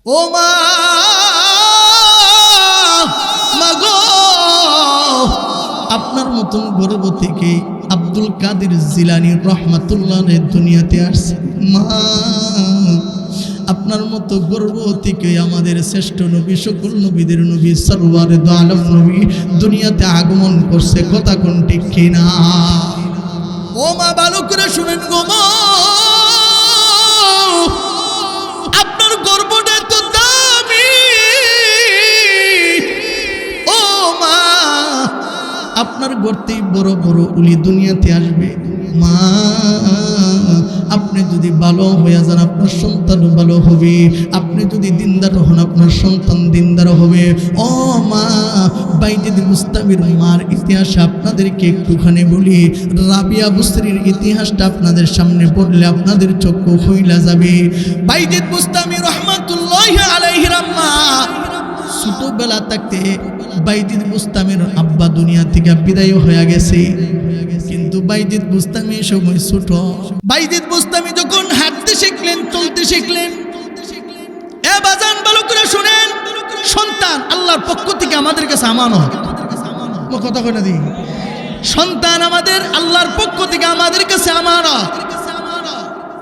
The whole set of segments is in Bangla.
ও মা, মাগো, আপনার মতন গর্ভবতীকে আব্দুল কাদের জিলানী রাহমাতুল্লাহ আলাইহি দুনিয়াতে আসছে। মা, আপনার মতো গর্ভবতীকে আমাদের শ্রেষ্ঠ নবী, সকল নবীদের নবী, সরওয়ারে দু আলম নবী দুনিয়াতে আগমন করছে। কথা কোন ঠিক কিনা? ও মা, ভালো করে শুনেন গো মা, আপনার গর্ভটা তো দামি। ও মা, আপনার গর্তেই বড় বড় উলি দুনিয়াতে আসবে। মা, আপনি যদি ভালো হয়ে যান আপনার সন্তানও ভালো হবে, আপনি যদি দিনদার হন আপনার সন্তান দিনদার হবে। ও মা, বাইজিদ বুস্তামির মার ইতিহাস আপনাদেরকে একটুখানি বলি। রাবিয়া বুসরির ইতিহাসটা আপনাদের সামনে পড়লে আপনাদের চক্ষু খুইলা যাবে। বাইজিদ বুস্তামি রহমাতুল্লাহি আলাইহি আম্মা ছোটবেলা থাকতে বাইজিদ বুস্তামির আব্বা দুনিয়া থেকে বিদায় হয়ে গেছে, কিন্তু বাইজিদ বুস্তামি সময় ছোট। বাইজিদ বুস্তামি যখন হাঁটতে শিখলেন, চলতে শিখলেন, এ বাজান ভালো করে শুনেন, সন্তান আল্লাহর পক্ষ থেকে আমাদের কাছে আমানত। কথা কই না দি? সন্তান আমাদের আল্লাহর পক্ষ থেকে আমাদের কাছে আমানত।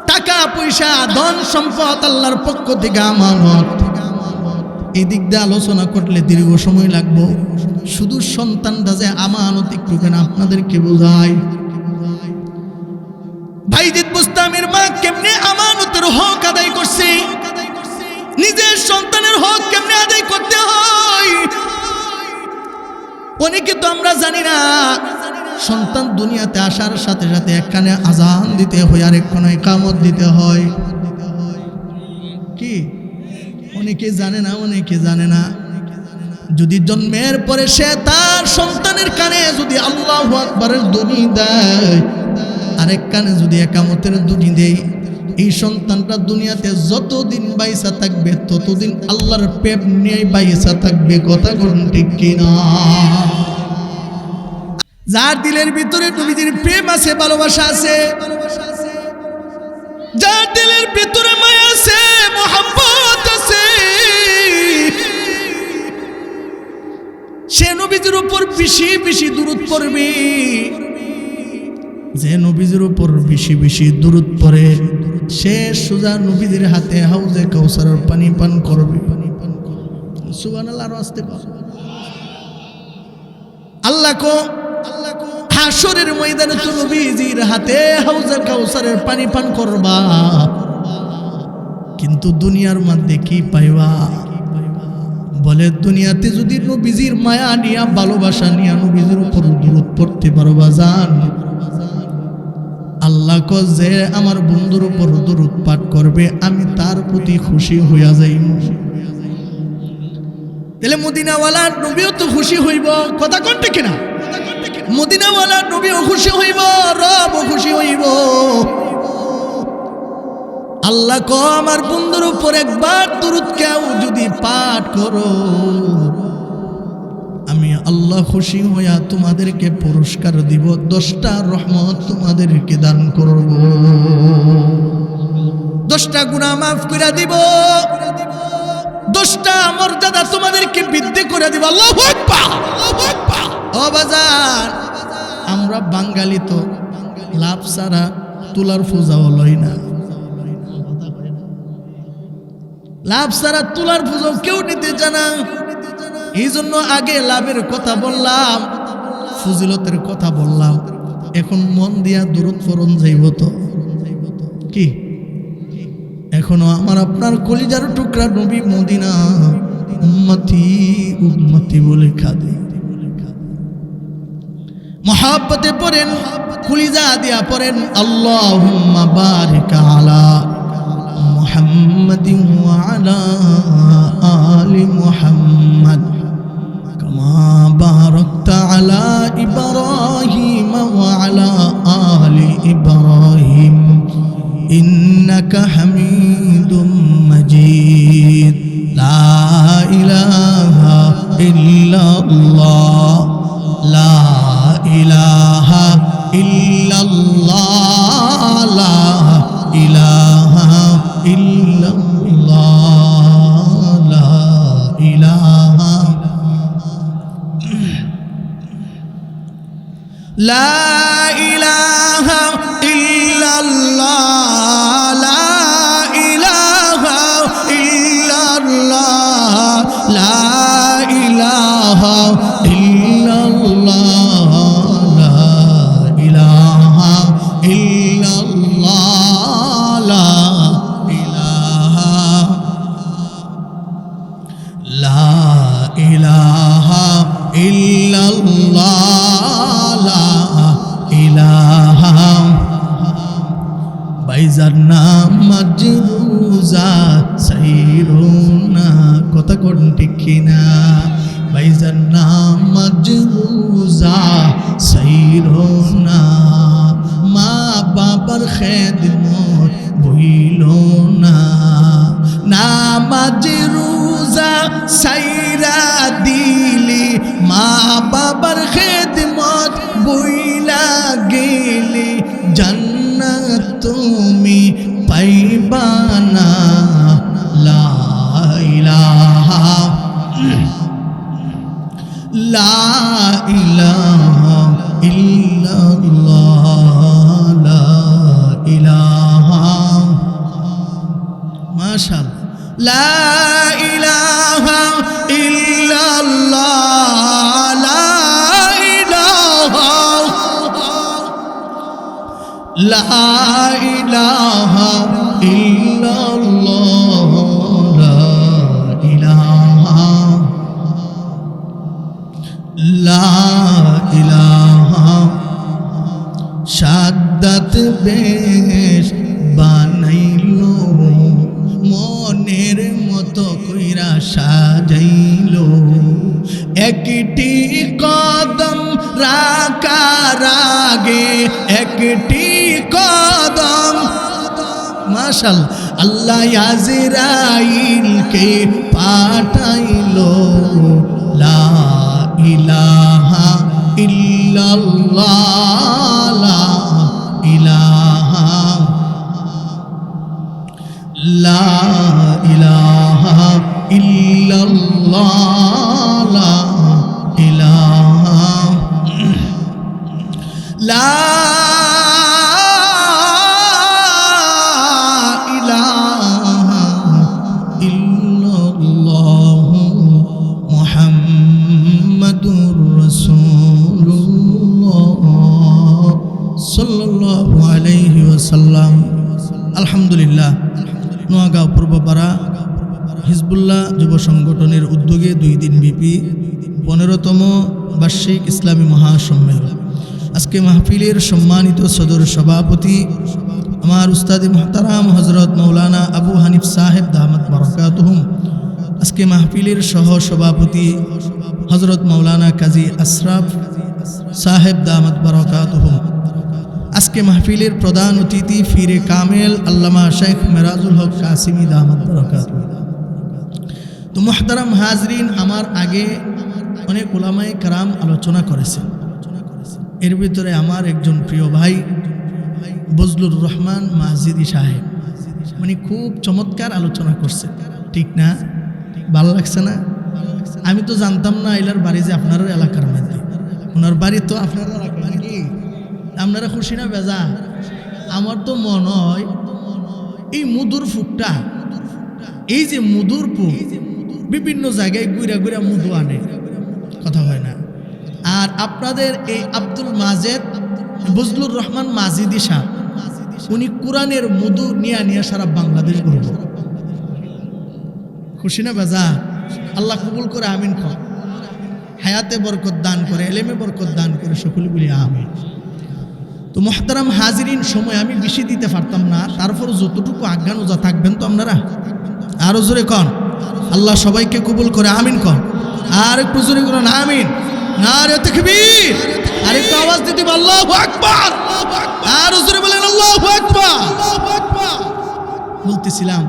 টাকা পয়সা ধন সম্পদ আল্লাহর পক্ষ থেকে আমানত। এই দিক দিয়ে আলোচনা করলে দীর্ঘ সময় লাগবো। শুধু সন্তানটা যে আমানত একটুখানি আপনাদেরকে বোঝায়। বাইজিদ বুস্তামির মা কেমনে আমানতের হক আদায় করছে, নিজের সন্তানের হক কেমনে আদায় করতে হয় অনেকে তো আমরা জানি না। সন্তান দুনিয়াতে আসার সাথে সাথে একখানে আজান দিতে হয়, আর একখানে ইকামত দিতে হয়। কি অনেকে জানে না, অনেকে জানে না। যদি জন্মের পরে সে তার সন্তানের কানে যদি আল্লাহু আকবারের ধ্বনি দেয়, আরেক কানে যদি একামতের ধ্বনি দেয়, এই সন্তানটা দুনিয়াতে যতদিন বাইসা থাকবে ততদিন আল্লাহর প্রেম নিয়ে বাইসা থাকবে। কথা কোন ঠিক কিনা? যার দিলের ভিতরে নবীজির প্রেম আছে, ভালোবাসা আছে, যার দিলের ভিতরে মায়া আছে, মোহাব্বত আছে, সে নবীজির উপর বেশি বেশি দুরূদ পড়বে। যে নবীজির উপর বেশি বেশি দুরূদ পড়ে সে সোজা নবীজির হাতে হাউজে কাউসারের পানি পান করবে। সুবহানাল্লাহ। আর আসতে পারে আল্লাহ কো হাসরের ময়দানে তো নবীজির হাতে হাউজে কাউসারের পানি পান করবা, কিন্তু দুনিয়ার মধ্যে কি পাইবা? বলে দুনিয়াতে যদি নবীজির মায়া নিয়া, ভালোবাসা নিয়া নবীজির উপর দুরূদ পড়তে পারবা, জান আল্লাহ কো যে আমার বন্ধুর উপর দুরূদ পাঠ করবে আমি তার প্রতি খুশি হইয়া যাইব। তাহলে মদিনাওয়ালা নবীও তো খুশি হইব। কথা কোন ঠিক না? মদিনাওয়ালা নবীও খুশি হইব, রবও খুশি হইব। আল্লাহ কো আমার বন্ধুর উপর একবার দুরূদ কেউ যদি পাঠ করো আমি আল্লাহ খুশি হইয়া তোমাদেরকে পুরস্কার দিব, 10টা রহমত তোমাদেরকে দান করব, 10টা গুনাহ মাফ করে দিব, 10টা মর্যাদা তোমাদেরকে বৃদ্ধি করে দিব। আল্লাহু আকবার। ও বাজার, আমরা বাঙালি তো লাভ ছাড়া তুলার পূজাও লই না। লাভ ছাড়া তুলার পূজাও কেউ নিতে জানা। এই জন্য আগে লাভের কথা বললাম, ফজিলতের কথা বললাম। এখন মন দিয়া দুরূদ পড়ন যাইব তো কি? এখনো আমার আপনার কলিজার টুকরা নবী মদিনা উম্মতি উম্মতি বলে কাঁদে। মহাব্বতে পড়েন, কলিজা দিয়া পড়েন আল্লাহুম্মা বারিক আলা মুহাম্মাদিন ওয়া আলা আলি মুহাম্মাদ কামা বারাকতা আলা ইব্রাহিম ওয়া আলা আলি ইব্রাহিম ইন্নাকা হামিদুম মাজিদ। লা ইলাহা ইল্লাল্লাহ, লা ইলাহা ইল্লাল্লাহ, লা ইলাহা ইল্লাল্লাহ। লা ইলাহা ইল্লাল্লাহ, লা ইলাহা ইল্লাল্লাহ, লা ইলাহা ইল্লাল্লাহ, লা ইলাহা ইল্লাল্লাহ, লা ইলাহা, লা ইলাহা ইল্লাল্লাহ, লা ইলাহা। ভাইজান নাম মাজরুজা সাইরুনা, কথা কোন ঠিক কিনা? ভাইজান নাম মাজরুজা সাইরুনা, মা বাবার খেদমত বইল না। নামাজ রোজা সাইরা দিলি, মা বাবার খেদমত বইলা গেলি, জান্নাত তুমি পাইবা না। লা ইলাহা, লা ইলাহা ইল্লাল্লাহ, লা ইলাহা, মাশাআল্লাহ, লা ইলাহা ইল্লাল্লাহ, লা ইলাহা, লা ইলাহা ইল্লাল্লাহ, লা ইলাহা, লা ইলাহা। সাদ্দাত বেশ বানাইলো, মনের মতো কইরা সাজাইলো, একটি কদম রাখার আগে একটি কদম, মাশাআল্লাহ, আল্লাহ আজরাইলকে পাঠাইলো। লা ইলাহা ইল্লাল্লাহ, লা ইলাহা, লা ইলাহা ইল্লাল্লাহ, লা ইলাহা, লা ইলাহা ইল্লাল্লাহ, মুহাম্মাদুর রাসূলুল্লাহ সাল্লাল্লাহু আলাইহি ওয়াসাল্লাম। আলহামদুলিল্লাহ, নোয়াগাঁও পূর্বপাড়া হিজবুল্লাহ যুব সংগঠনের উদ্যোগে 2 দিন ব্যাপী 15তম বার্ষিক ইসলামী মহাসম্মেলন। আজকে মাহফিলের সম্মানিত সদর সভাপতি আমার উস্তাদ মুহতারাম হযরত মাওলানা আবু হানিফ সাহেব দামাত বারাকাতুহুম, আজকে মাহফিলের সহ সভাপতি হযরত মাওলানা কাজী আশরাফ সাহেব দামাত বারাকাতুহুম, আজকে মাহফিলের প্রধান অতিথি ফিরে কামেল আল্লামা শেখ মেরাজুল হক কাসিমি দামাত বারাকাতুহু। তো মুহতারাম হাজরিন, আমার আগে অনেক উলামায়ে কেরাম আলোচনা করেছেন, এর ভিতরে আমার একজন প্রিয় ভাই বজলুর রহমান মাজিদি সাহেব, মানে খুব চমৎকার আলোচনা করছে, ঠিক না? ভালো লাগছে না? আমি তো জানতাম না এলার বাড়ি যে আপনার এলাকার মধ্যে, ওনার বাড়ি তো আপনার এলাকা নাকি? আপনারা খুশি না বেজা? আমার তো মনে হয় এই মধুর ফুকটা, এই যে মধুর ফুক বিভিন্ন জায়গায় ঘুরা ঘুরা মধু আনে, কথা হয় না? আর আপনাদের এই আব্দুল মাজেদ বজলুর রহমান মাজিদি সাহেব, উনি কোরআনের মধু নিয়ে সারা বাংলাদেশ ঘুরব। খুশি না বেজা? আল্লাহ কবুল করে আমিন কর, হায়াতে বরকত দান করে, এলেমে বরকত দান করে, সকলে বলি আমিন। তো মুহতারাম হাজিরিন, সময় আমি বেশি দিতে পারতাম না, তারপর যতটুকু আজ্ঞান ওজা থাকবেন তো আপনারা আরো জোরে কন, আল্লাহ সবাইকে কবুল করে আমিন কন, আর একটু জোরে করেন আমিন। নারে তাকবীর, আর একটু আওয়াজ দিতে আল্লাহু আকবার, আর জোরে বলেন আল্লাহু আকবার। বলতেছিলাম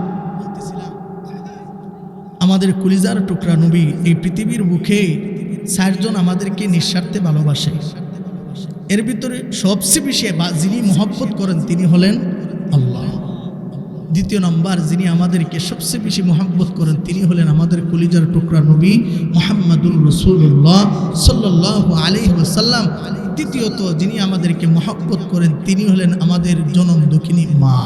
আমাদের কলিজার টুকরা নবী এই পৃথিবীর মুখে 4 জন আমাদেরকে নিঃস্বার্থে ভালোবাসে, এর ভিতরে সবচেয়ে বেশি যিনি মহব্বত করেন তিনি হলেন আল্লাহ। দ্বিতীয় নম্বর যিনি আমাদেরকে সবচেয়ে বেশি মহব্বত করেন তিনি হলেন আমাদের কলিজার টুকরা নবী মুহাম্মাদুর রাসূলুল্লাহ সাল্লাল্লাহু আলাইহি ওয়াসাল্লাম। তৃতীয়ত যিনি আমাদেরকে মহব্বত করেন তিনি হলেন আমাদের জনম দুঃখিনী মা।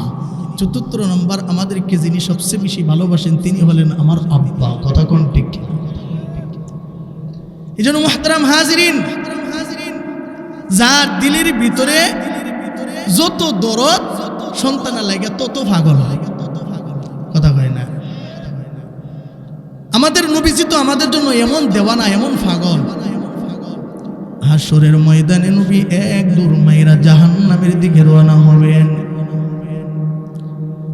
চতুর্থ নম্বর আমাদেরকে যিনি সবচেয়ে বেশি ভালোবাসেন তিনি হলেন আমার আব্বা। কথা কোন ঠিক? এই জন্য মুহতারাম হাজিরিন, যার দিলের ভিতরে যত দরদ সন্তানের লাগে তত পাগল হয়। কথা কয় না? আমাদের নবীজি তো আমাদের জন্য এমন দেওয়ানা, এমন পাগল। হাসরের ময়দানে নবী এক দূর মাইরা জাহান্নামের দিকে রওনা হবেন।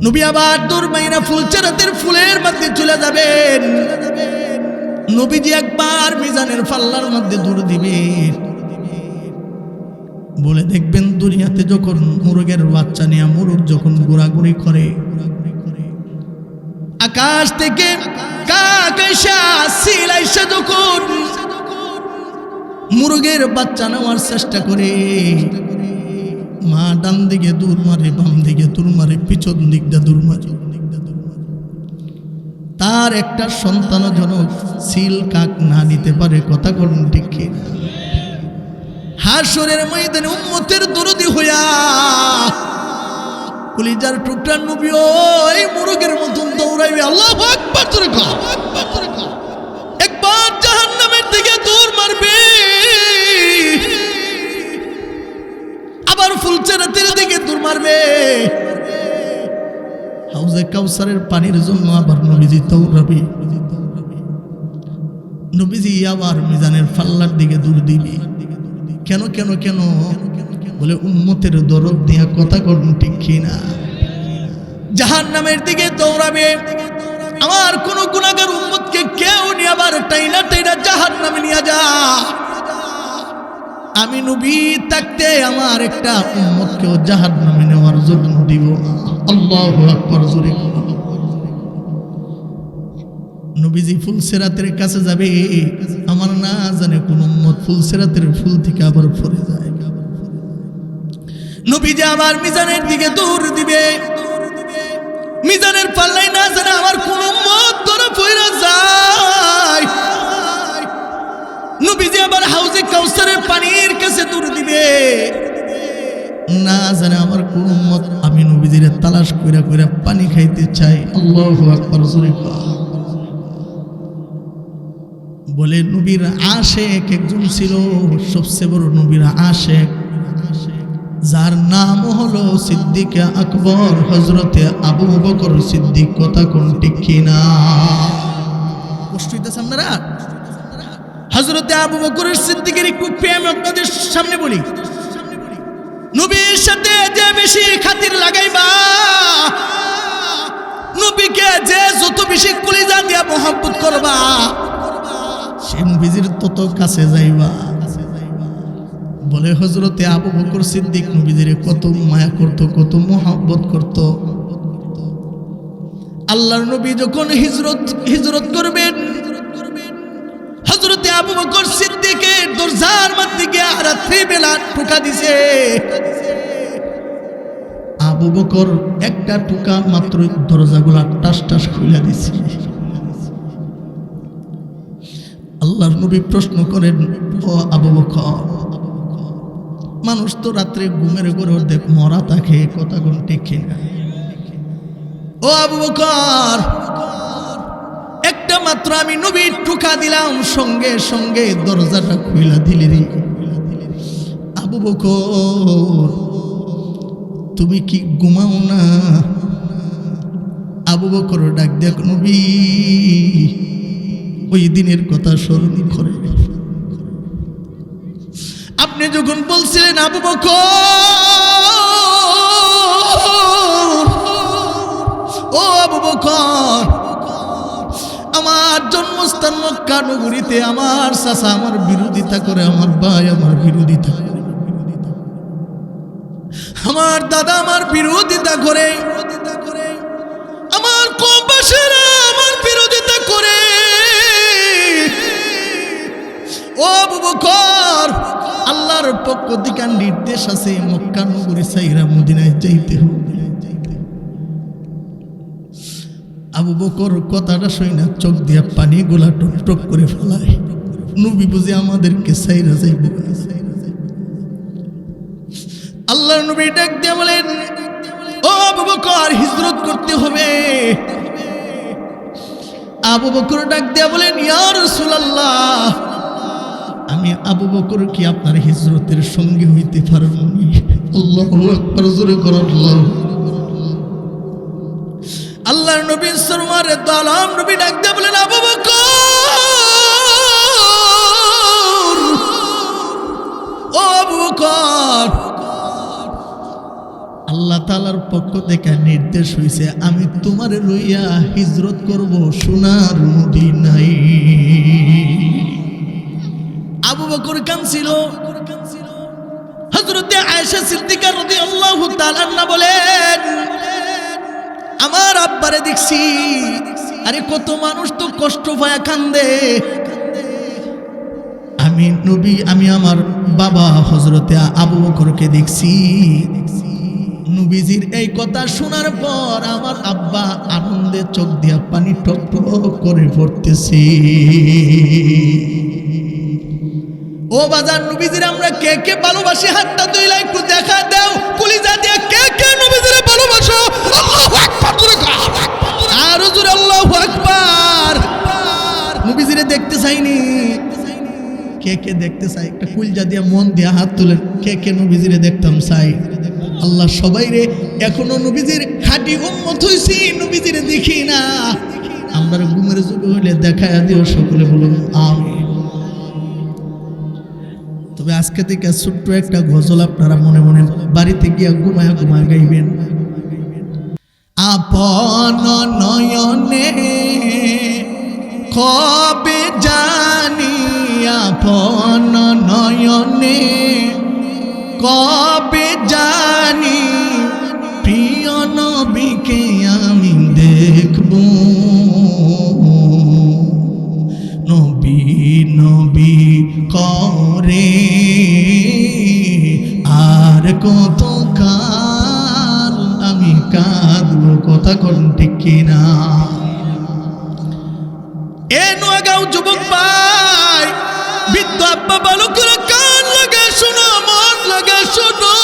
নবী আবার দূর মাইরা ফুলচারাতের ফুলের মধ্যে চলে যাবেন। নবীজি একবার মিজানের পাল্লার মধ্যে দূর দিবে, বলে দেখবেন দুনিয়াতে যখন মুরগের বাচ্চা নিয়ে মুরগ যখন ঘোরাঘুরি করে, আকাশ থেকে কাক আইসা সিল আইসা যখন মুরগের বাচ্চা নেওয়ার চেষ্টা করে, মা ডান দিকে দূর মারে, বাম দিকে দূর মারে, পিছন দিকটা দূর মারে, তার একটা সন্তান যেন সিল কাক না নিতে পারে। কথা কোন ঠিক? হাসরের ময়দানে উম্মতের দরদি হইয়া কলিজার টুকরা নবী ওই মুরগের মতন দৌড়াইবে। আল্লাহু আকবার জোরে কও। একবার জাহান্নামের দিকে দৌড় মারবে, আবার ফুলচারাতের দিকে দৌড় মারবে। হাউজে কাউসারের পানির জন্য আবার নবীজি দৌড়াবে। নবীজি আবার মিজানের পাল্লার দিকে দৌড় দিবে। কেন কেন কেন? বলে উম্মতের দরদ দিয়া। কথা কোন ঠিক কিনা? জাহান্নামের দিকে দৌড়াবে। আমার কোন গুনাহগার উম্মতকে কেউ নিয়ে আবার টাইনা টাইনা জাহান্নামে নিয়ে যা। আমি নবী থাকতে আমার একটা উম্মতকেও জাহান্নামে নেওয়ার জন্য দিব। আল্লাহু আকবার জোরে। নবীজি ফুলসিরাতের কাছে যাবে, আমার না জানে কোন উম্মত ফুলসিরাতের ফুল থেকে আবার পড়ে যায়। নবীজি আবার মিজানের দিকে দৌড় দিবে। মিজানের পাল্লাই না জানে আমার কোন উম্মত ধরে পড়ে যায়। নবীজি আবার হাউজে কাউসারের পানির কাছে দৌড় দিবে, না জানে আমার কোন উম্মত। আমি নবীজিরে তালাশ কইরা কইরা পানি খাইতে চাই। আল্লাহু আকবার জোরে কও। বলে নবীর আশেক একজন ছিল, সবচেয়ে বড় নবীর আশেক, যার নাম হলো সিদ্দিক আকবর, হযরতে আবু বকর সিদ্দিক। কথা কোন ঠিক কিনা? কষ্ট হইতেছে আপনারা? হযরতে আবু বকর সিদ্দিকের একটু প্রেম আপনাদের সামনে বলি। নবীর সাথে যে বেশি খাতির লাগাইবা, নবীকে যে যত বেশি কলিজা দিয়া মহব্বত করবা, সে নবীজির তত কাছে যাইবা। বলে হযরতে আবু বকর সিদ্দিক নবীজির কত মায়া করত, কত মহব্বত করত। আল্লাহর নবী যখন হিজরত করবেন, হযরতে আবু বকর সিদ্দিকের দরজার মধ্যে গিয়ে রাত্রি বেলা টোকা দিছে। আবু বকর একটা টোকা মাত্র দরজাগুলা টাস টাস খুলে দিছে। আল্লাহর নবী প্রশ্ন করেন, ও আবু বকর, মানুষ তো রাত্রে ঘুমের ঘরে দেখ মরা থাকে। কথা কোন ঠিক কিনা? ও আবু বকর, একটা মাত্র আমি নবী টোকা দিলাম, সঙ্গে সঙ্গে দরজাটা খুইলা দিলি রে। আবু বকর, তুমি কি ঘুমাও না? আবু বকর ডাক দেখ, নবী ওই দিনের কথা স্মরণ করে। আপনি যখন বলছিলেন আবু বকর, ও আবু বকর, আমার জন্মস্থান মক্কা নগরীতে আমার চাচা আমার বিরোধিতা করে, আমার ভাই আমার বিরোধিতা করে, আমার দাদা আমার বিরোধিতা করে, আমার কমবাসীরা আমার বিরোধিতা করে। ও আবু বকর, আল্লাহর পক্ষ থেকে নির্দেশ আছে মক্কা নগরী ছাইরা মদিনায় যাইতে হবে। আবু বকর কথাটা শুনে চোখ দিয়া পানি গোলা টপ টপ করে ফেলায়। নবী বুঝে আমাদেরকে ছাইরা যাইব। আল্লাহর নবী ডাক দিয়ে বলেন, ও আবু বকর, হিজরত করতে হবে। আবু বকর ডাক দিয়ে বলেন, ইয়া রাসূলুল্লাহ, আমি আবু বকর কি আপনার হিজরতের সঙ্গী হইতে পারব? আল্লাহু আকবার, জোরে করে আল্লাহ। আল্লাহর নবী সরওয়ারে দু আলম নবী ডাক দিয়ে বলেন, আবু বকর, ও আবু বকর, আল্লাহ তাআলার পক্ষ থেকে নির্দেশ হইছে আমি তোমারে লইয়া হিজরত করব সোনার মদিনায়। আবু বকর কাঁদছিল। হযরত আয়েশা সিদ্দিকা রাদিয়াল্লাহু তাআলা আনহা বলেন, আমার আব্বারে দেখছি, আরে কত মানুষ তো কষ্ট পায় কান্দে, আমি নবী, আমি আমার বাবা হযরতে আবু বকরকে দেখছি। নবীজির এই কথা শোনার পর আমার আব্বা আনন্দে চোখ দিয়া পানি টক টক করে পড়তেছে। ও বাজার, নবীজির আমরা কে কে ভালোবাসি? হাতটা তুইলা একটু দেখা দাও, কলিজা দিয়ে কে কে নবীজির ভালোবাসো? আল্লাহু আকবার, আর জোরে আল্লাহু আকবার। নবীজিরে দেখতে চাইনি, কে কে দেখতে চাই? একটা কলিজা দিয়ে মন দিয়ে হাত তুলেন, কে কে নবীজিরে দেখতাম চাই? আল্লাহ সবাই রে এখনো নবীজির খাঁটি উম্মত হইছি, নবীজিরে দেখি না। আমরা ঘুমের যুগে হইলে দেখায়া দিও, সকলে বলুন আমিন। তবে আজকে থেকে ছোট্ট একটা গজল আপনারা মনে মনে বাড়িতে গিয়া ঘুমায়া ঘুমায়া গাইবেন। আপন নয়নে কবে জানি, আপন নয়নে কবে জানি, প্রিয় নবীকে আমি দেখব। নবী নবী করে আর কত কাল আমি কাঁদব, কথা কোন ঠিক কিনা? এ নোয়াগাঁও যুবক ভাই, বৃদ্ধ আব্বা ভালো করে কান লাগে শোনো, মন লাগে শোনো।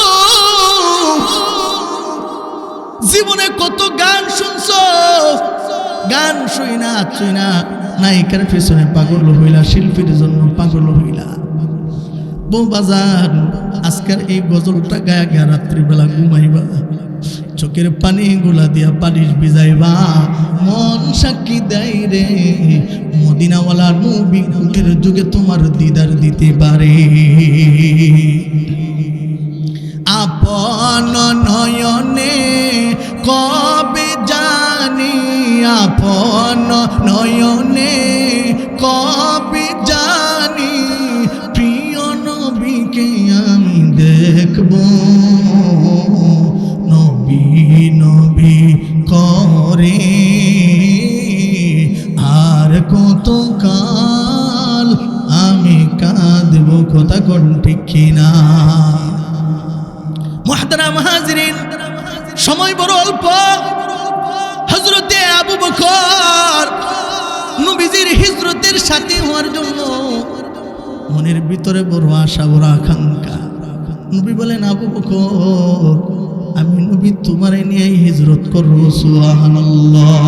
জীবনে কত গান শুনছো, গান শুই না নায়িকার পেছনে পাগল হইলা, শিল্পীর জন্য পাগল হইলা। বউ বাজার, আজকের এই গজলটা গায়া গায়া রাত্রিবেলা ঘুমাইবা, চোখের পানি গুলা দিয়া পালিশ ভিজাইবা। মন সাক্ষী দেয় রে, মদিনাওয়ালা নবী যুগের যুগে তোমার দিদার দিতে পারে। আপন নয়নে কবে জানি, আপন নয়নে কবে জানি, প্রিয় নবীকে আমি দেখব। নবী নবী করে আর কত কাল আমি কাঁদব, কথা কোন ঠিক কিনা? মুহতারাম হাজিরিন, সময় বড় অল্প। হযরতে আবু বকর নবীজির হিজরতের সাথী হওয়ার জন্য মনের ভিতরে বড় আশা, বড় আকাঙ্ক্ষা। নবী বলেন, আবু বকর, আমি নবী তোমারে নিয়ে হিজরত করব। সুবহানাল্লাহ।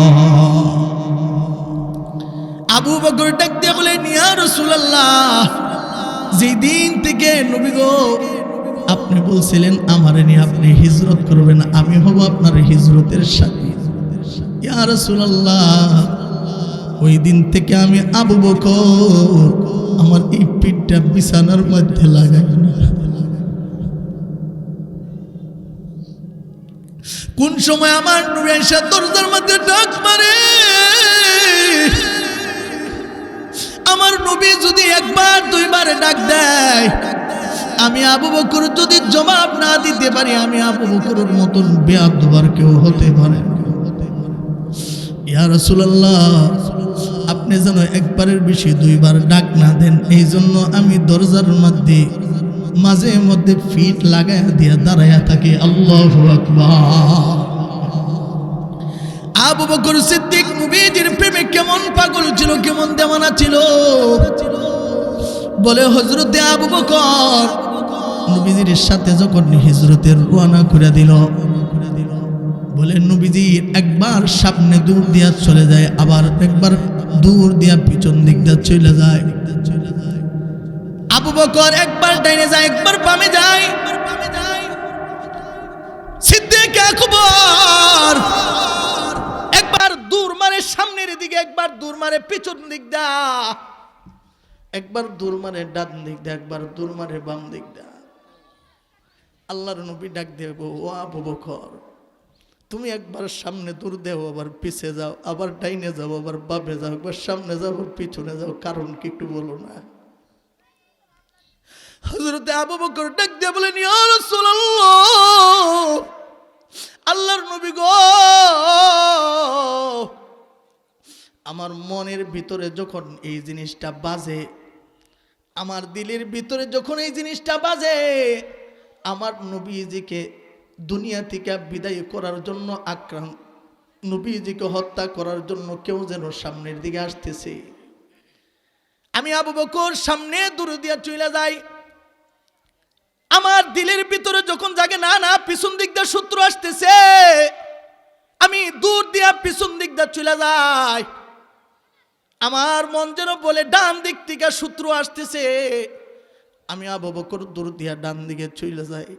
আবু বকর ডাক দিয়ে বলেন, ইয়া রাসূলুল্লাহ, যেদিন থেকে নবী গো আপনি বলছিলেন আমারে নিয়ে আপনি হিজরত করবেন, আমি হব আপনার হিজরতের সাথী। ইয়া রাসূলুল্লাহ, ওই দিন থেকে আমি আবু বকর আমার এই পিঠটা বিছানার মধ্যে লাগাই না। কোন সময় আমার নবী এসে দরজার মধ্যে ডাক মারে, আমার নবী যদি একবার দুইবার ডাক দেয়, আমি আবু বকর যদি জবাব না দিতে পারি, আমি আবু বকরের মতন বেয়াদব কেউ হতে পারে। ইয়া রাসূলুল্লাহ, আপনি যেন একবারের বেশি দুইবার ডাক না দেন, এই জন্য আমি দরজার মধ্যে মাঝে মধ্যে ফিট লাগায়া দিয়া দাঁড়ায়া থাকি। আল্লাহু আকবার। আবু বকর সিদ্দিক নবীজির প্রেমে কেমন পাগল ছিল, কেমন দেওয়ানা ছিল। বলে, হযরতে আবু বকর, নবীজির সাথে যখন হিজরতের রওনা করে দিল, বলে নবীজি একবার সামনে দূর দিয়া চলে যায়, আবার একবার দূর দিয়া পিছন দিক দিয়া চলে যায়। আবু বকর একবার ডাইনে যায়, একবার বামে যায়। সিদ্দিক আকবর একবার দূর মারে সামনের দিকে, একবার দূর মারে পিছন দিক দা, একবার দূর মারে ডান দিক দা, একবার দূর মারে বাম দিক দা। আল্লাহর নবী ডাক দেব, ও আবু বকর, তুমি একবার সামনে দূর দেও, আবার পিছে যাও, আবার ডাইনে যাও, আবার বামে যাও, একবার সামনে যাও, আবার পিছনে যাও, কারণ কি একটু বলো না? হযরত আবু বকর ডাক দিয়ে বলেন, ইয়া রাসূলুল্লাহ, আল্লাহর নবী গো, আমার মনের ভিতরে যখন এই জিনিসটা বাজে, আমার দিলের ভিতরে যখন এই জিনিসটা বাজে, আমার নবীজিকে দুনিয়া থেকে বিদায় করার জন্য নবীজিকে হত্যা করার জন্য কেউ যেন সামনের দিকে আসতেছে। আমি আবু বকর সামনে দূরে দিয়া চলে যাই। আমার দিলের ভিতরে যখন জাগে না না পিছন দিক দিয়ে শত্রু আসতেছে, আমি দূর দিয়া পিছন দিক দিয়ে চলে যাই। আমার মন যেন বলে ডান দিক থেকে শত্রু আসতেছে, আমি আবু বকর দূর দিয়া ডান দিকে চলে যাই।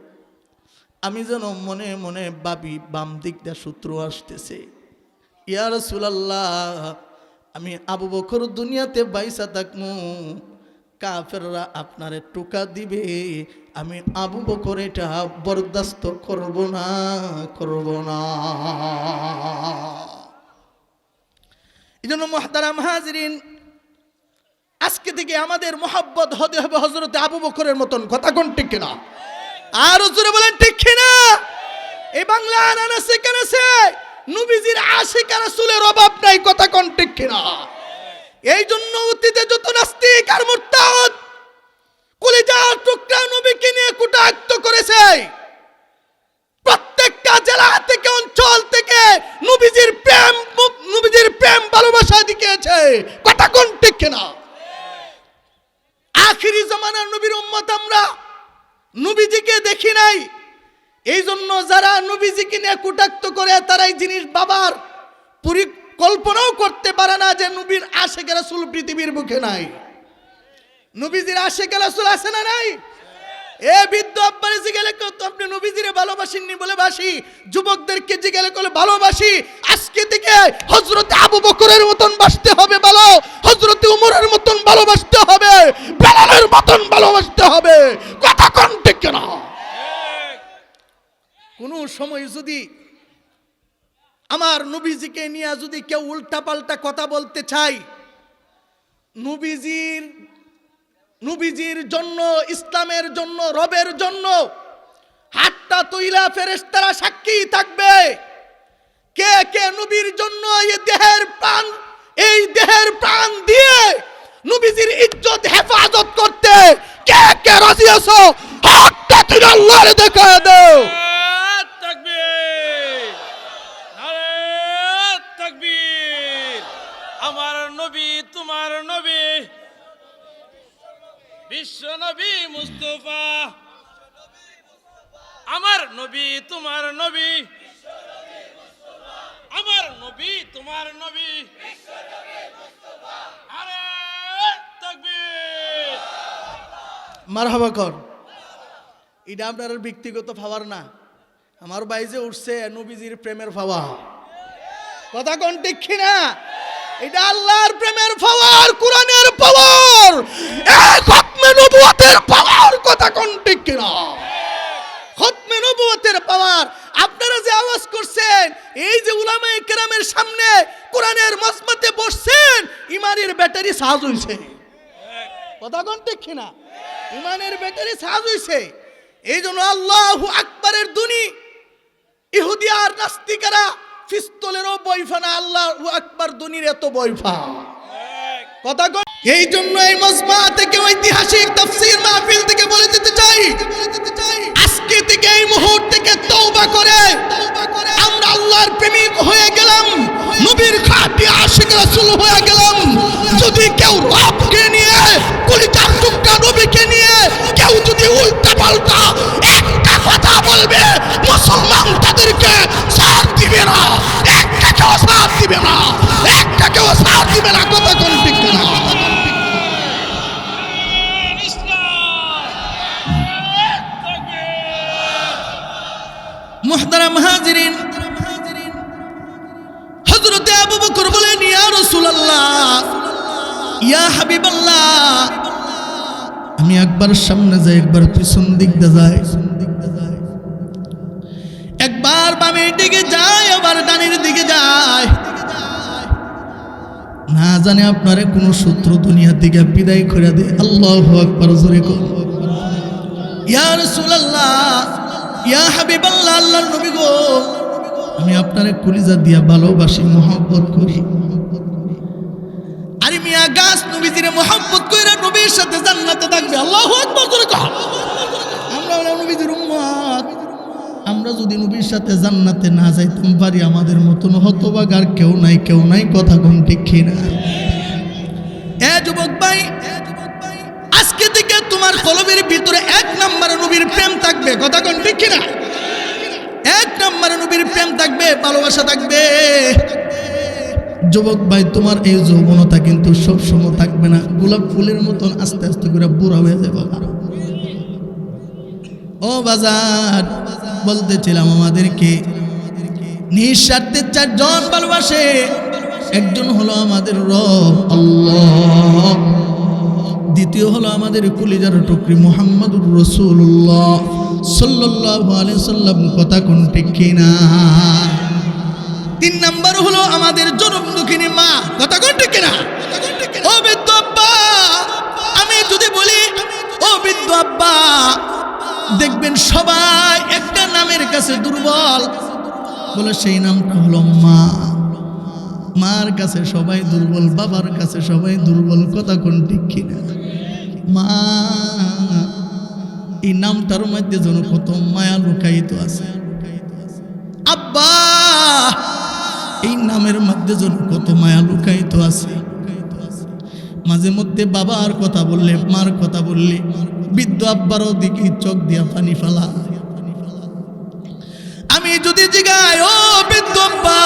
আমি যেন মনে মনে ভাবি বাম দিক দিয়ে শত্রু আসতেছে। ইয়া রাসূলুল্লাহ, আমি আবু বকর দুনিয়াতে বাইসা থাকমু, কাফেররা আপনারে টোকা দিবে, আমি আবু বকর এটা বরদাস্ত করব না, করব না। এজন্য মুহতারাম হাজিরিন, আজকে থেকে আমাদের মোহাব্বত হতে হবে হযরত আবু বকরের মতন। কথা কোন ঠিক কিনা? আর জোরে বলেন ঠিক কিনা? এই বাংলা আনাসে কানাসে নবীজির আশিক আর রাসূলের অভাব নাই। কথা কোন ঠিক কিনা? এই জন্য অতীতে যত নাস্তিক আর মুরতাদ কলিজার টুকরা নবীকে নিয়ে কটাক্ষ করেছে, প্রত্যেকটা জেলা থেকে অঞ্চল থেকে নবীজির প্রেম ভালোবাসা দেখিয়েছে। কথা কোন ঠিক কিনা? আখিরি জামানার নবীর উম্মত আমরা, নবীজিকে দেখি নাই। এই জন্য যারা নবীজিকে নিয়ে কটাক্ষ করে, তারা এই জিনিস বাবার পরিকল্পনাও করতে পারে না যে নবীর আশিক রাসূল পৃথিবীর বুকে নাই। নবীজির আশিক রাসূল আছে না নাই? এ বৃদ্ধ আব্বারে জিজ্ঞেলে তো আপনি নবীজিরে ভালোবাসেননি বলে বাসি, যুবকদেরকে জিজ্ঞেলে করে ভালোবাসি। আজকে থেকে হযরত আবু বকরের মতন বাসতে হবে ভালো, হযরত উমরের মতন ভালোবাসতে হবে, বেলালের মতন ভালোবাসতে হবে। কথা কোন ঠিক না? কোন সময় যদি আমার নবীজিকে নিয়ে যদি কেউ উল্টা পাল্টা কথা বলতে চাই, নবীজির জন্য, ইসলামের জন্য, রবের জন্য হাতটা তুইলা ফেরেশতারা সাক্ষী থাকবে। কে কে নবীর জন্য এই দেহের প্রাণ দিয়ে নবীজির ইজ্জত হেফাজত করতে কে কে রাজি আছো? হাতটা তুলে আল্লাহর দেখায় দাও। আমার নবী তোমার নবী বিশ্ব নবী মুস্তাফা, আমার নবী তোমার নবী, আমার নবী তোমার নবী, আরে তাকবীর। মারহাবা কর। এটা আপনার ব্যক্তিগত পাওয়ার না, আমার বাইজে উঠছে নবীজির প্রেমের পাওয়া। কথা কোন ঠিক কিনা? এটা আল্লাহর প্রেমের পাওয়ার, কোরআনের পাওয়ার, এই খতমে নবুয়তের পাওয়ার। কথা কোন ঠিক কিনা? খতমে নবুয়তের পাওয়ার। আপনারা যে আওয়াজ করছেন, এই যে উলামায়ে কেরামের সামনে কোরআনের মজমাতে বসছেন, ইমানের ব্যাটারি চার্জ হইছে। কথা কোন ঠিক কিনা? ইমানের ব্যাটারি চার্জ হইছে। এই জন্য আল্লাহু আকবারের ধ্বনি ইহুদি আর নাস্তিকেরা পিস্তলেরও বয়ফা না, আল্লাহু আকবার ধ্বনির এত বয়ফা। কথা কই। এই জন্য এই মজমা থেকে ঐতিহাসিক তাফসীর মাহফিল থেকে বলে দিতে চাই, আজকে থেকে এই মুহূর্ত থেকে তওবা করে আমরা আল্লাহর প্রেমিক হয়ে গেলাম, নবীর খাঁটি আশিক রাসূল হয়ে গেলাম। যদি কেউ রবকে নিয়ে, কলিজার টুকরা নবীকে নিয়ে কেউ যদি উল্টা পাল্টা হাজিরিন, হযরতে আবু বকর বলেন, ইয়া রাসূলুল্লাহ, ইয়া হাবিবাল্লাহ, আমি একবার সামনে যাই, একবার পিছন দিক দিয়ে যাই, একবার বামের দিকে যাই, আবার ডানের দিকে যাই, না জানে আপনারে কোন শত্রু দুনিয়া থেকে বিদায় করে দে। আল্লাহু আকবার, জোরে কর। ইয়া রাসূলুল্লাহ, ইয়া হাবিবাল্লাহ, আল্লাহর নবী গো, আমি আপনারে কলিজা দিয়া ভালোবাসি, মহব্বত করি। আরে মিয়া গাছ নবীজিরে মহব্বত কইরা নবীর সাথে জান্নাতে থাকবে। আল্লাহু আকবার, জোরে কর। আমরা হলাম নবীজির উম্মত, আমরা যদি নবীর সাথে জান্নাতে না যাইতাম পারি, আমাদের মতন হতভাগার কেউ নাই, কেউ নাই। কথা কোন ঠিক কিনা? এ যুবক ভাই, আজকে থেকে তোমার কলবের ভিতরে এক নম্বরে নবীর প্রেম থাকবে। কথা কোন ঠিক কিনা? এক নম্বরে নবীর প্রেম থাকবে, ভালোবাসা থাকবে। যুবক ভাই, তোমার এই যৌবনতা কিন্তু সব সময় থাকবে না। গোলাপ ফুলের মতন আস্তে আস্তে করে বুড়া হয়ে যাবে। ও বাজার, বলতেছিলাম আমাদেরকে নিঃস্বার্থে চারজন ভালোবাসে। একজন হলো আমাদের রব আল্লাহ, দ্বিতীয় হলো আমাদের কলিজার টুকরি মুহাম্মদুর রাসূলুল্লাহ সাল্লাল্লাহু আলাইহি সাল্লাম। কথা কোন ঠিক কিনা? তিন নাম্বার হলো আমাদের জনম দুঃখিনী মা। কথা কোন ঠিক কিনা? ও বৃদ্ধ আব্বা, আমি যদি বলি ও বৃদ্ধ আব্বা, দেখবেন সবাই একটা নামের কাছে দুর্বল, বলে সেই নামটা হলো মা। মার কাছে সবাই দুর্বল, বাবার কাছে সবাই দুর্বল। কথা কোন ঠিক কিনা? মা, এই নামটার মধ্যে যেন কত মায়া লুকায়িত আছে। আব্বা, এই নামের মধ্যে যেন কত মায়া লুকায়িত আছে। মাঝে মধ্যে বাবার কথা বললে, মার কথা বললে, বৃদ্ধ আব্বারও দিকে চোখ দিয়া পানি ফেলা। আমি যদি জিগাই, ও বৃদ্ধ আব্বা,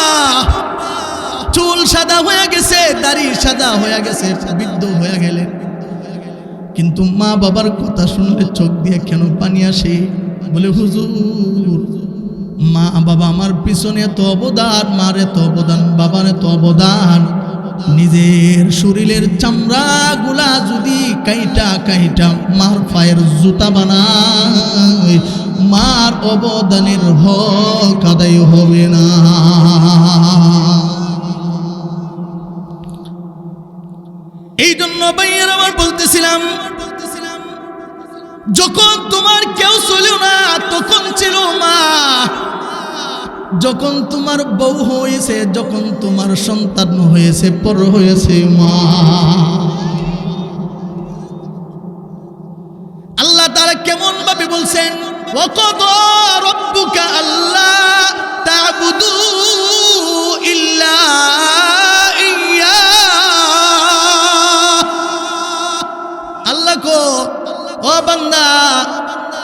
চুল সাদা হয়ে গেছে, দাড়ি সাদা হয়ে গেছে, বৃদ্ধ হয়ে গেলেন, কিন্তু মা বাবার কথা শুনলে চোখ দিয়ে কেন পানি আসে? বলে হুজুর, মা বাবা আমার পিছনে এত অবদান, মার এত অবদান, বাবার এত অবদান, নিজের শরীরের চামড়া গুলা যদি কাইটা কাইটা মার পায়ের জুতা বানায়, মার অবদানের হক আদায় হবে না। এই জন্য ভাইয়ের আমার বলতেছিলাম, যখন তোমার কেউ ছিল না তখন ছিল মা, যখন তোমার বউ হয়েছে, যখন তোমার সন্তান হয়েছে, পর হয়েছে মা। আল্লাহ তাআলা কেমন ভাবে বলছেন, ওয়াকাদা রাব্বুকা আল্লা তা'বুদু ইল্লা ইয়্যা। আল্লাহ কো, ও বান্দা,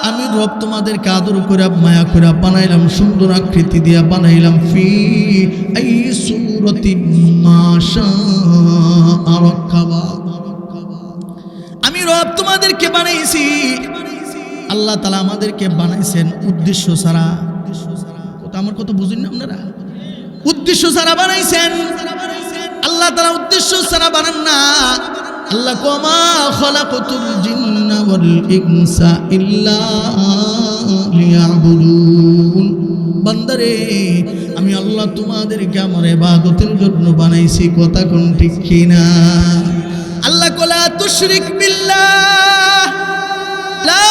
আমি রব তোমাদেরকে আদর করে মায়া করে বানাইলাম, সুন্দর আকৃতি দিয়া বানাইলাম। ফি আই সূরাতিন মা শাআ রাক্কাবা। আমি রব তোমাদেরকে বানাইছি। আল্লাহ তাআলা আমাদেরকে বানাইছেন উদ্দেশ্য ছাড়া। আমার কথা বুঝেন না আপনারা? উদ্দেশ্য ছাড়া বানাইছেন। আল্লাহ তাআলা উদ্দেশ্য ছাড়া বানান না। আল্লাহ মা খালাকাতুল জিন্না ওয়াল ইনসা ইল্লা লিয়াবুদুন। বান্দারে, আমি আল্লাহ তোমাদেরকে আমার ইবাদতের জন্য বানাইছি। কথা কোন ঠিক কিনা? আল্লাহ লা তুশরিক বিল্লাহ, লা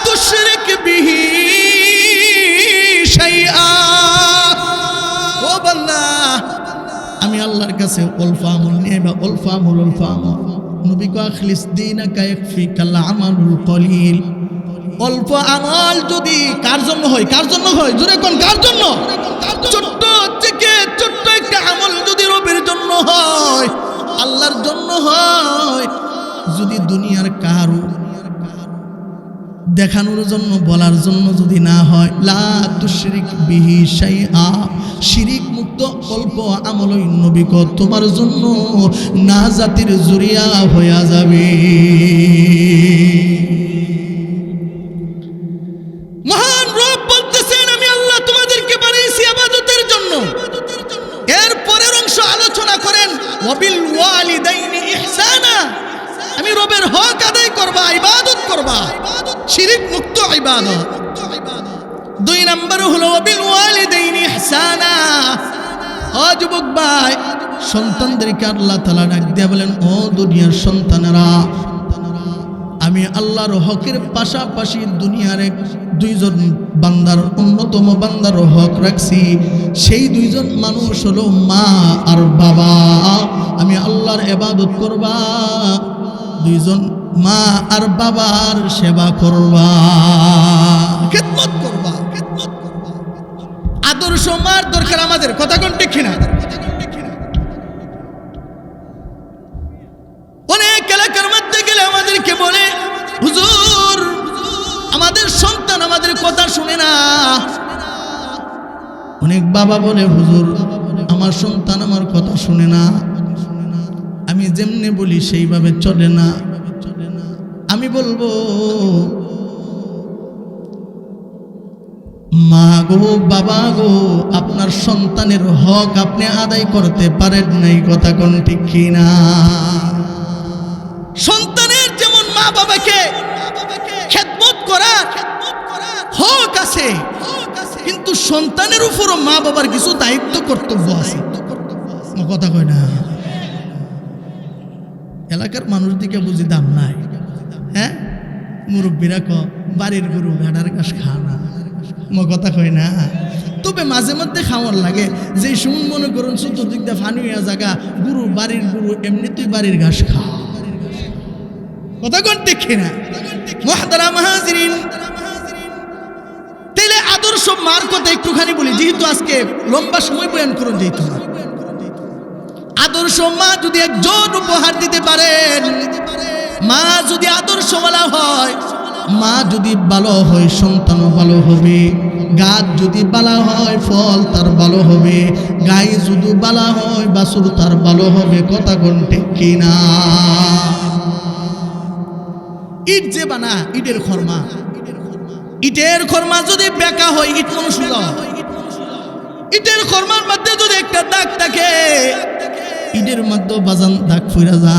তুশরিক বিহি শাইআ। ও বান্দা, আমি আল্লাহর কাছে অল্প আমল নিয়ে বা অল্প আমল নবী কো আখলিস দীনাকা ইয়াকফিকাল আমালুল কলিল। অল্প আমল যদি কার জন্য হয়, কার জন্য হয়? জোরে কোন, কার জন্য? ছোট্ট থেকে ছোট্ট একটা আমল যদি রবের জন্য হয়, আল্লাহর জন্য হয়, যদি দুনিয়ার কারো দেখানোর জন্য, বলার জন্য যদি না হয়, লা তুশরিক বিহি শাইআ, শিরিক মুক্ত অল্প আমলই নবী কো তোমার জন্য নাজাতের জরিয়া হয়ে যাবে। মহান রব বলতেছেন, আমি ওয়াবিল ওয়ালিদাইনি ইহসানা, আমি রবের হক আদায় করবা, ইবাদত করবা, শিরিক মুক্ত ইবাদত। 2 নম্বর হলো ওয়াবিল ওয়ালিদাইনি ইহসানা। ও যুবক ভাই, সন্তানদেরকে আল্লাহ তাআলা ডাক দিয়া বলেন, ও দুনিয়ার সন্তানেরা, আমি আল্লাহর হকের পাশাপাশি দুনিয়ার 2জন বান্দার, অন্যতম বান্দার হক রাখছি। সেই 2জন মানুষ হলো মা আর বাবা। আমি আল্লাহর ইবাদত করবা, 2জন মা আর বাবার সেবা করবা, খেদমত করবা। আদর্শ মার দরকার আমাদের, কথা কোন ঠিক কিনা? অনেক এলাকার মধ্যে গেলে আমাদেরকে বলে, হুজুর আমাদের সন্তান আমাদের কথা শুনে না। অনেক বাবা বলে, হুজুর আমার সন্তান আমার কথা শুনে না, আমি যেমনি বলি সেইভাবে চলে না। আমি বলবো, মা গো বাবা গো, আপনার সন্তানের হক আপনি আদায় করতে পারেন নাই, কথা কোন ঠিক কিনা? সন্তানের যেমন মা বাবাকে খেদমত করার হক আছে, কিন্তু সন্তানের উপরও মা বাবার কিছু দায়িত্ব কর্তব্য আছে, কথা কয় না? এলাকার মানুষ দিকে বুঝি দাম নাই, হ্যাঁ? মুরব্বীরা বাড়ির গরু ঘাড়ার ঘাস খা না, কথা কয় না? তবে মাঝে মধ্যে খাওয়ার লাগে, যে সময় মনে করুন চতুর্দিক দিয়ে ফানি হইয়া জায়গা, গুরু বাড়ির গুরু এমনি তুই বাড়ির ঘাস খা, কথা কোন দেখে না? মুহতারাম হাজিরিন, তাইলে আদর্শ মার কথা একটুখানি বলি, যেহেতু আজকে লম্বা সময় বয়ান করুন, যেহেতু আদর্শ মা যদি একজন উপহার দিতে পারেন, মা যদি আদর্শওয়ালা হয়, মা যদি ভালো হয় সন্তানও ভালো হবে, গাছ যদি বালা হয় ফল তার ভালো হবে, গাই যদি বালা হয় বাছুর তার ভালো হবে, কথা কোন ঠিক কিনা? ইট যে বানা, ইটের খরমা, ইটের খরমা যদি বেঁকা হয় ইট মানুষ, ইটের খরমার মধ্যে যদি একটা দাগ থাকে, ইটের মধ্যে বাজান দাগ ফুইরা যা।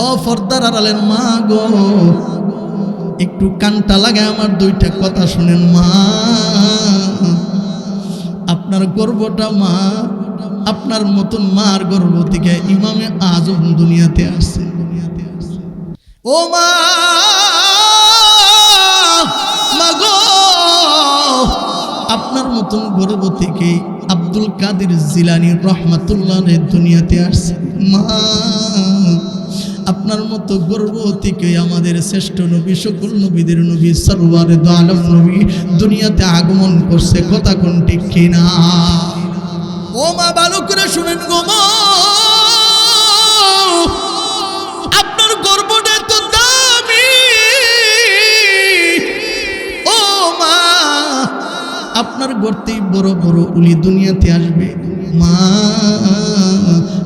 ও পর্দার আড়ালের মা গো, একটু কানটা লাগে আমার, 2টা কথা শুনেন মা। আপনার গর্বটা মা, আপনার মতন মার গর্ব থেকে ইমামে আজম দুনিয়াতে আসছে। ও মা, মাগো, আপনার মতন গর্ব থেকে আব্দুল কাদের জিলানী রহমাতুল্লাহ দুনিয়াতে আসছে। মা, আপনার মতো গর্ব থেকে আমাদের শ্রেষ্ঠ নবী, সকল নবীদের নবী, সরওয়ারে দু আলম নবী দুনিয়াতে আগমন করছে, কথা কোন ঠিক কিনা? ও মা, ভালো করে শুনেন গো মা, আপনার গর্বটা তো দামি। ও মা, আপনার গর্তেই বড় বড় উলি দুনিয়াতে আসবে। মা,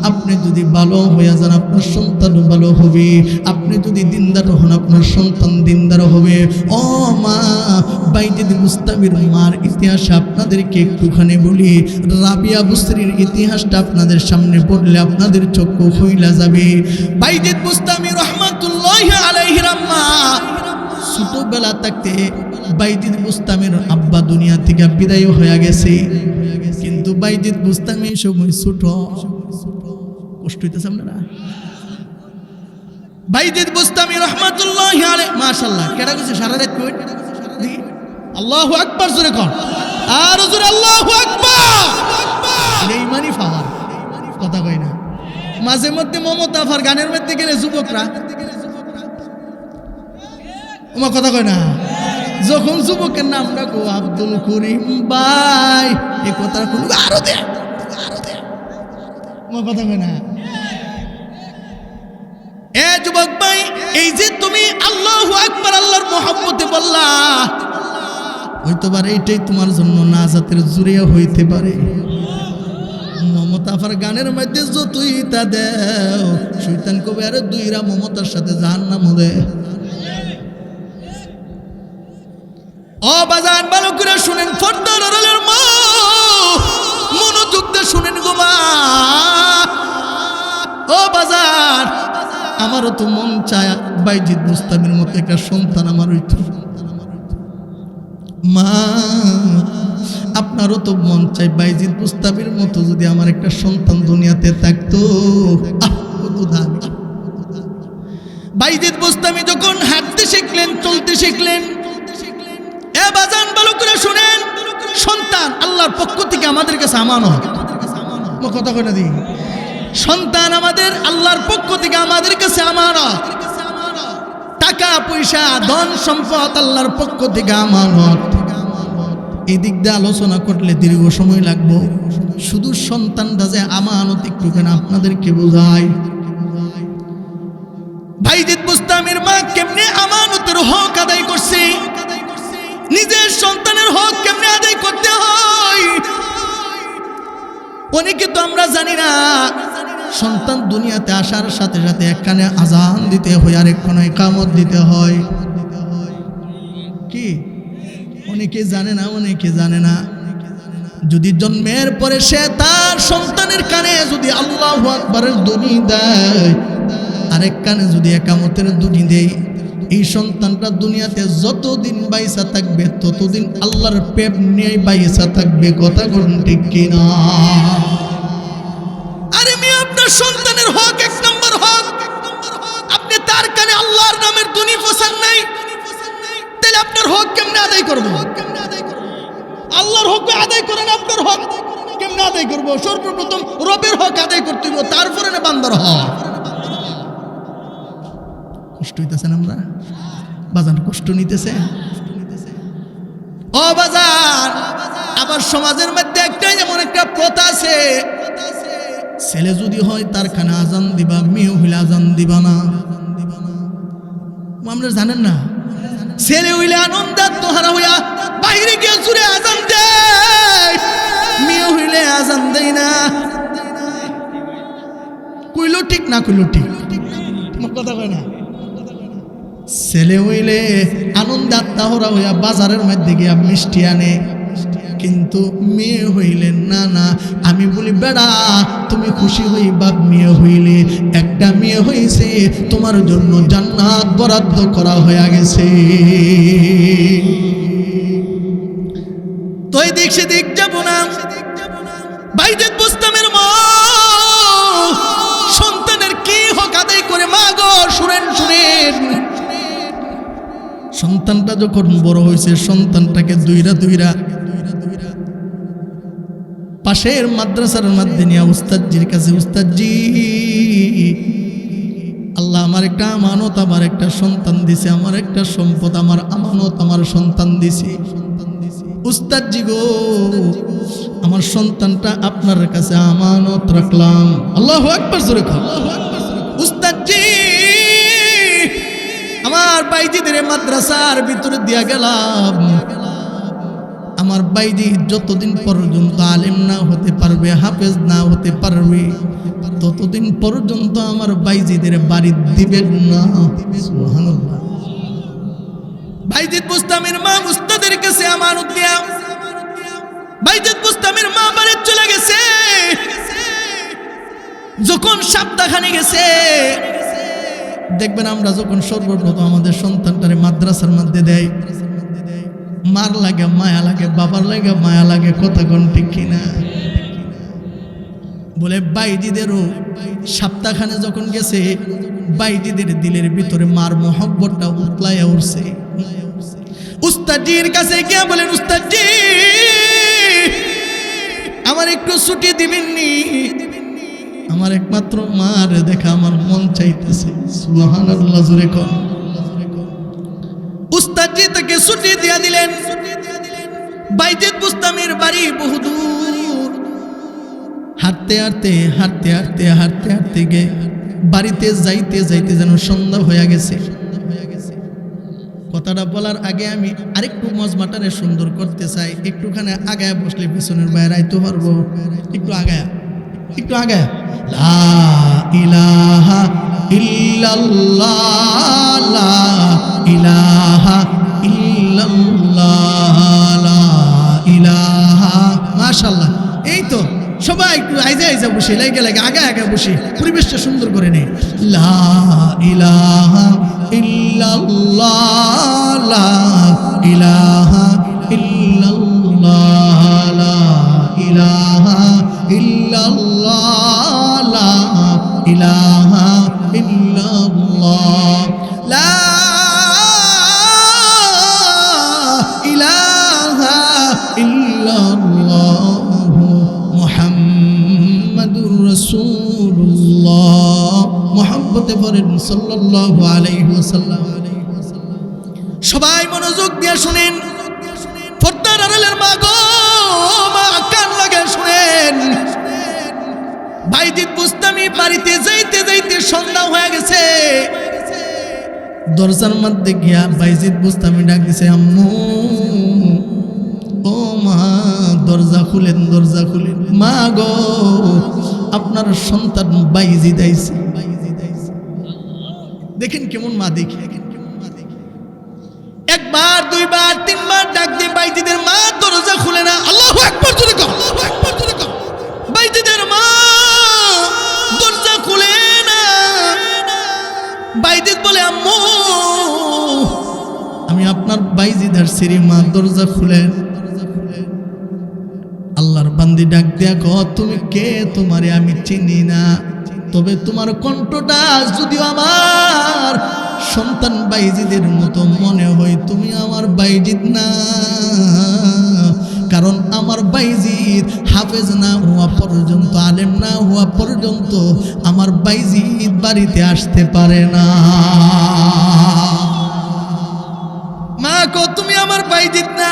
আপনি যদি ভালো হয়ে যান আপনার সন্তানও ভালো হবে, আপনি যদি দিনদার হন আপনার সন্তান দিনদার হবে। ও মা, বাইজিদ বুস্তামির মার ইতিহাস আপনাদেরকে একটুখানি বলি। রাবিয়া বুস্তারির ইতিহাসটা আপনাদের সামনে পড়লে আপনাদের চক্ষু খুইলা যাবে। বাইজিদ বুস্তামি রহমাতুল্লাহি আলাইহির আম্মা ছোটবেলা থাকতে বাইজিদ বুস্তামির আব্বা দুনিয়া থেকে বিদায় হয়ে গেছে, কিন্তু বাইজিদ বুস্তামি সময় ছোট, কষ্ট হইতেছে আপনারা? বাইজিদ বুস্তামি রহমাতুল্লাহি আলাইহি, মাশাআল্লাহ, কেডা কইছে সারা রাত কই? আল্লাহু আকবার জোরে কর, আর জোরে আল্লাহু আকবার। বেঈমানি ফাওয়ার, কথা কই না? মাঝে মধ্যে মমতা আফার গানের মধ্যে গেলে যুবকরা, ওমা কথা কয় না, যখন যুবকের নাম ডাকো আব্দুল করিম ভাই, এই কথা কোনো আরো দে, ওমা কথা কয় না। এ যুবক ভাই, এই যে তুমি আল্লাহু আকবার আল্লাহর মহব্বতে বললা, হয়তো পারে এইটাই তোমার জন্য নাজাতের জুরিয়া হইতে পারে। মমতাফার গানের মধ্যে যতই তা দেও, শয়তান কবে আরে দুইরা মমতার সাথে জাহান্নাম হবে। ও বাজান, ভালো করে শুনেন, পর্দার আড়ালের মা, মনোযোগ দিয়ে শুনেন গো মা। আমারও তো মন চায় বাইজিদ বুস্তামির মতো একটা সন্তান আমার হইতো। মা আপনারও তো মন চাই বাইজিদ বুস্তামির মতো যদি আমার একটা সন্তান দুনিয়াতে থাকতো। কত দামি! বাইজিদ বুস্তামি যখন হাঁটতে শিখলেন, চলতে শিখলেন, এ বাজান ভালো করে শুনেন, সন্তান আল্লাহর পক্ষ থেকে আমাদের কাছে আমানত। কথা কই না দি? সন্তান আমাদের আল্লাহর পক্ষ থেকে আমাদের কাছে আমানত। টাকা পয়সা ধন সম্পদ আল্লাহর পক্ষ থেকে আমানত। এই দিক দিয়ে আলোচনা করলে দীর্ঘ সময় লাগবো। শুধু সন্তানটা যে আমানত একটুখানি আপনাদেরকে বোঝায়। বাইজিদ বুস্তামির মা কেমনে আমানতের হক আদায় করছে, নিজের সন্তানের হক কেমনে আদায় করতে হয় অনেকে তো আমরা জানি না। সন্তান দুনিয়াতে আসার সাথে সাথে একখানে আজান দিতে হয়, আর একখানে ইকামত দিতে হয়। কি অনেকে জানে না, অনেকে জানে না। যদি জন্মের পরে সে তার সন্তানের কানে যদি আল্লাহু আকবারের ধ্বনি দেয়, আরেক কানে যদি ইকামতের ধ্বনি দেয়, এই সন্তানটা দুনিয়াতে যতদিন বাইসা থাকবে ততদিন আল্লাহর প্রেম নিয়ে বাইসা থাকবে। কথা কোন ঠিক কিনা? আরে মেয়ে, আপনার সন্তানের হক এক নম্বর হক। আপনি তার কানে আল্লাহর নামের ধ্বনি পৌঁছান নাই, তাহলে আপনার হক কেমনে আদায় করবো? আল্লাহর হক আদায় করেন, আপনার হক কেমনে আদায় করবো? সর্বপ্রথম রবের হক আদায় করতে হবে, তারপরে না বান্দার হক। কষ্ট হইতেছেন আমরা বাজান, কষ্ট নিতেছে ও বাজান। আবার সমাজের মধ্যে একটা এমন একটা প্রথা আছে, ছেলে যদি হয় তার কানে আজান দিবা, মেয়ে হইলে আজান দিবা না। আমরা জানেন না, ছেলে হইলে আনন্দাত্মহারা হইয়া বাইরে গিয়ে জুড়ে আজান দেয়, মেয়ে হইলে আজান দেয় না। কইলো ঠিক না কইলো ঠিক? তোমার কথা কয় না। ছেলে হইলে আনন্দ আত্মাহরা হইয়া বাজারের মধ্যে গিয়া মিষ্টি আনে, কিন্তু মেয়ে হইলে না না। আমি বলি বেড়া, তুমি খুশি হই বাপ, মেয়ে হইলে একটা মেয়ে হইছে, তোমার জন্য জান্নাত বরাদ্দ করা হয়ে গেছে। তো এই দিক সেদিক যাব না। বাইজিদ বুস্তামের মা সন্তানের কি হক আদায় করে। মা গো শুনেন, শুনেন, সন্তানটা যখন বড় হয়েছে, সন্তানটাকে দুইরা পাশের মাদ্রাসার মধ্যে নিয়ে উস্তাদজির কাছে, উস্তাদজি আল্লাহ আমার একটা আমানত, আমার একটা সন্তান দিছে, আমার একটা সম্পদ, আমার আমানত, আমার সন্তান দিছে। উস্তাদজি গো, আমার সন্তানটা আপনার কাছে আমানত রাখলাম। আল্লাহু আকবার জোরে কও। উস্তাদজি আমার বাইজিদের মাদ্রাসার ভিতরে দিয়া গেলাম। আমার বাইজি যতদিন পর্যন্ত আলেম না হতে পারবে, হাফেজ না হতে পারবে, ততদিন পর্যন্ত আমার বাইজিদের বাড়ি দিবেন না। সুবহানাল্লাহ। বাইজিদ বুস্তামির মা উস্তাদের কাছে আমানত দিয়া বাইজিদ বুস্তামির মা বাড়ি চলে গেছে। যখন সপ্তাহখানে গেছে, দেখবেন আমরা যখন সর্বপ্রথম আমাদের সন্তানটারে মাদ্রাসার মধ্যে দেয়, মার লাগে মায়া লাগে, বাবার লাগে মায়া লাগে। কথা কোন ঠিক কিনা? বলে বাইজিদেরও সপ্তাহখানে যখন গেছে, বাইজিদের দিলের ভিতরে মার মহব্বতটা উতলাইয়া উঠছে। উস্তাদজির কাছে গিয়া বলেন, উস্তাদজি আমার একটু ছুটি দিবেননি, আমার একমাত্র মার দেখা আমার মন চাইতেছে। সুবহানাল্লাহ জোরে কোন। উস্তাদজি তাকে ছুটি দিয়া দিলেন। বাইজিদ বুস্তামির বাড়ি বহুদূর। হাঁটতে হাঁটতে হাঁটতে হাঁটতে হাঁটতে হাঁটতে গিয়ে বাড়িতে যাইতে যাইতে যেন সন্ধ্যা হয়ে গেছে। কথাটা বলার আগে আমি আরেকটু মজমাটারে সুন্দর করতে চাই। একটুখানে আগায় বসলে পিছনের বাইরে আইতে পারবো। একটু আগায়, একটু আগায়। লা ইলাহা ইল্লাল্লাহ, লা ইলাহা ইল্লাল্লাহ, লা ইলাহা। মাশাআল্লাহ। এই তো সবাই একটু আইজা আইজা বসে লাগে লাগে আগে আগে বসে পরিবেশটা সুন্দর করে নে। লা ইলাহা ইল্লাল্লাহ লা ইলাহা ইল্লাল্লাহ লা ইলাহা ইল্লাল্লাহ লা ইলাহা ইল্লাল্লাহ লা ইলাহা ইল্লাল্লাহ মুহাম্মাদুর রাসূলুল্লাহ। মুহাব্বতে পড়েন সাল্লাল্লাহু আলাইহি ওয়াসাল্লাম। সবাই মনোযোগ দিয়ে শুনেন, পর্দার আড়ালের মা গো, মা কান লাগায় শুনেন। বাইজিদ বুস্তামি বাড়িতে যাইতে যাইতে সন্ধ্যা হয়ে গেছে। দরজার মধ্যে গিয়া বাইজিদ বুস্তামি ডাক দিছে, আম্মু ও মা দরজা খুলেন, দরজা খুলেন। মা গো আপনার সন্তান বাইজিদ আইছে। দেখেন কেমন মা, দেখে একবার দুইবার তিনবার ডাক দিয়ে বাইজিদের মা দরজা খুলে না। আল্লাহু আকবার জোরে কও, আল্লাহু আকবার জোরে কও। বাইজিদের মা দরজা খুলে না। বাইজিদ বলে, আম্মু আমি আপনার বাইজিদ আর সিরি। মা দরজা খুলেন। আল্লাহর বান্দি ডাক দিয়া কও, তুমি কে? তোমারে আমি চিনি না, তবে তোমার কণ্ঠটা যদিও আমার সন্তান বাইজিদের মতো মনে হয়, তুমি আমার বাইজিদ না। কারণ আমার বাইজিদ হাফেজ না হওয়া পর্যন্ত, আলেম না হওয়া পর্যন্ত আমার বাইজিদ বাড়িতে আসতে পারে না। মা কো তুমি আমার বাইজিদ না।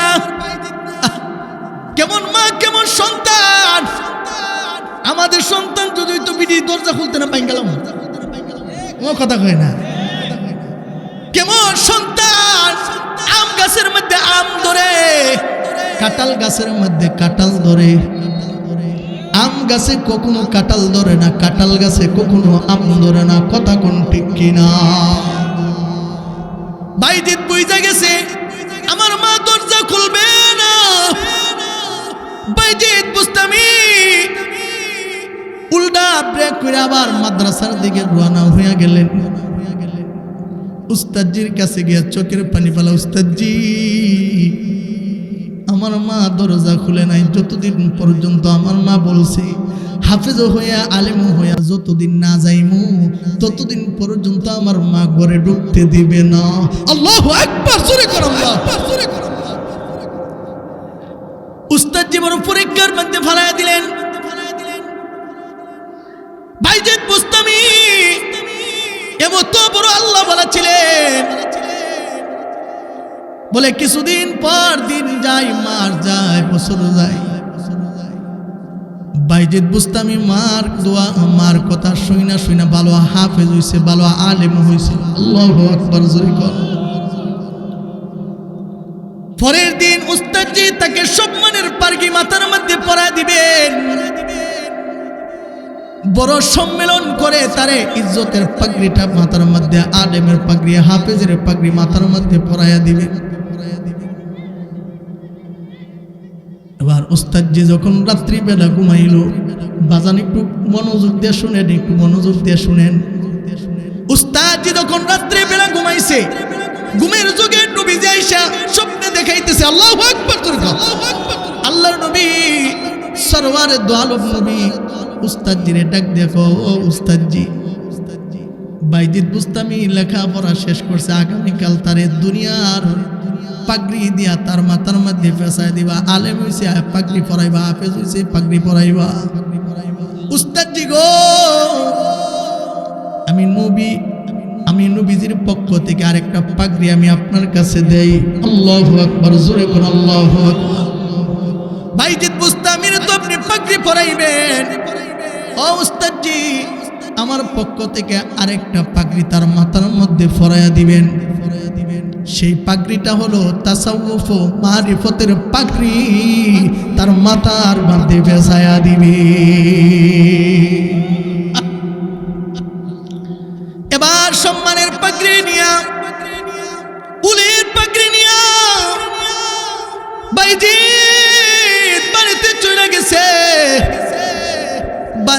কেমন মা কেমন সন্তান। আমাদের সন্তান যদি তো বিডি দরজা খুলতে না পাই গেলাম, ও কথা কয় না। কেমন সন্তান, আম গাছের মধ্যে আম ধরে, কাঁঠাল গাছের মধ্যে কাঁঠাল ধরে। আম গাছে কখনো কাঁঠাল ধরে না, কাঁঠাল গাছে কখনো আম ধরে না। কথা কোন ঠিক কিনা? বাইজিদ বুঝা গেছে আমার মা দরজা খুলবে না। বাইজিদ বুস্তামি উল্টা ব্রেক করে আবার মাদ্রাসার দিকে রওনা হয়ে গেলেন। উস্তাদজির কাছে গিয়া চোখের পানি ফেলা, উস্তাদজি আমার মা দরজা খুলে নাই। যতদিন পর্যন্ত আমার মা বলছে হাফেজ হইয়া আলেম হইয়া যতদিন না যাইমু ততদিন পর্যন্ত আমার মা ঘরে ঢুকতে দিবে না। আল্লাহু আকবার জোরে করো, আল্লাহু আকবার জোরে করো। উস্তাদজি বড় পরীক্ষার মধ্যে ফেলাইয়া দিলেন। বাইজিদ বুস্তামি এত বড় আল্লাহ বলা ছিলেন। বলে কিছুদিন পর দিন যায়, মাস যায়, বছর যায়। বাইজিদ বুস্তামি মার দোয়া, মার কথা শুইনা শুইনা ভালো হাফেজ হইছে, ভালো আলেম হইছে। আল্লাহু আকবার জোরে কর। পরের দিন উস্তাদজি তাকে সম্মানের পাগড়ি মাথার মধ্যে পরায় দিবেন। বড় সম্মেলন করে তারে ইজ্জতের পাগড়িটা মাথার মধ্যে, আলেমের পাগড়ি, হাফেজের পাগড়ি মাথার মধ্যে পরাইয়া দিবে। এবার উস্তাদজি যখন রাত্রিবেলা ঘুমাইল, বাজান একটু মনোযোগ দিয়ে শুনেন, একটু মনোযোগ দিয়ে শুনেন। উস্তাদজি যখন রাত্রিবেলা ঘুমাইছে, ঘুমের যুগে নবীজি আয়েশা স্বপ্নে দেখাইতেছে। আল্লাহু আকবার করে কও। আল্লাহর নবী সরওয়ারে দো আলম নবী উস্তাদজিরে ডাক দেখো, ও উস্তাদজি বাইজিদ বুস্তামি লেখাপড়া শেষ করছে, আগামীকাল তারে দুনিয়ার পাগড়ি দিয়া তার মাথার মধ্যে ফেসায় দিবা। আলেম হইছে পাগড়ি পরাইবা, হাফেজ হইছে পাগড়ি পরাইবা। উস্তাদজি গো, আমি নবীজির পক্ষ থেকে আরেকটা পাগড়ি আমি আপনার কাছে দেই। আল্লাহু আকবার জোরে কোন আল্লাহু আকবার। বাইজিদ বুস্তামির তো আপনি পাগড়ি পরাইবেন। ও উস্তাদজি আমার পক্ষ থেকে আরেকটা পাগড়ি তার মাথার মধ্যে পরাইয়া দিবেন। সেই পাগড়িটা হলো তাসাউফ ও মারিফতের পাগড়ি, তার মাথার মধ্যে ফেসায়া দিবে। এবার সম্মানের পাগড়ি নিয়া, উলের পাগড়ি নিয়া বাইজিদ বাড়িতে চলে গেছে।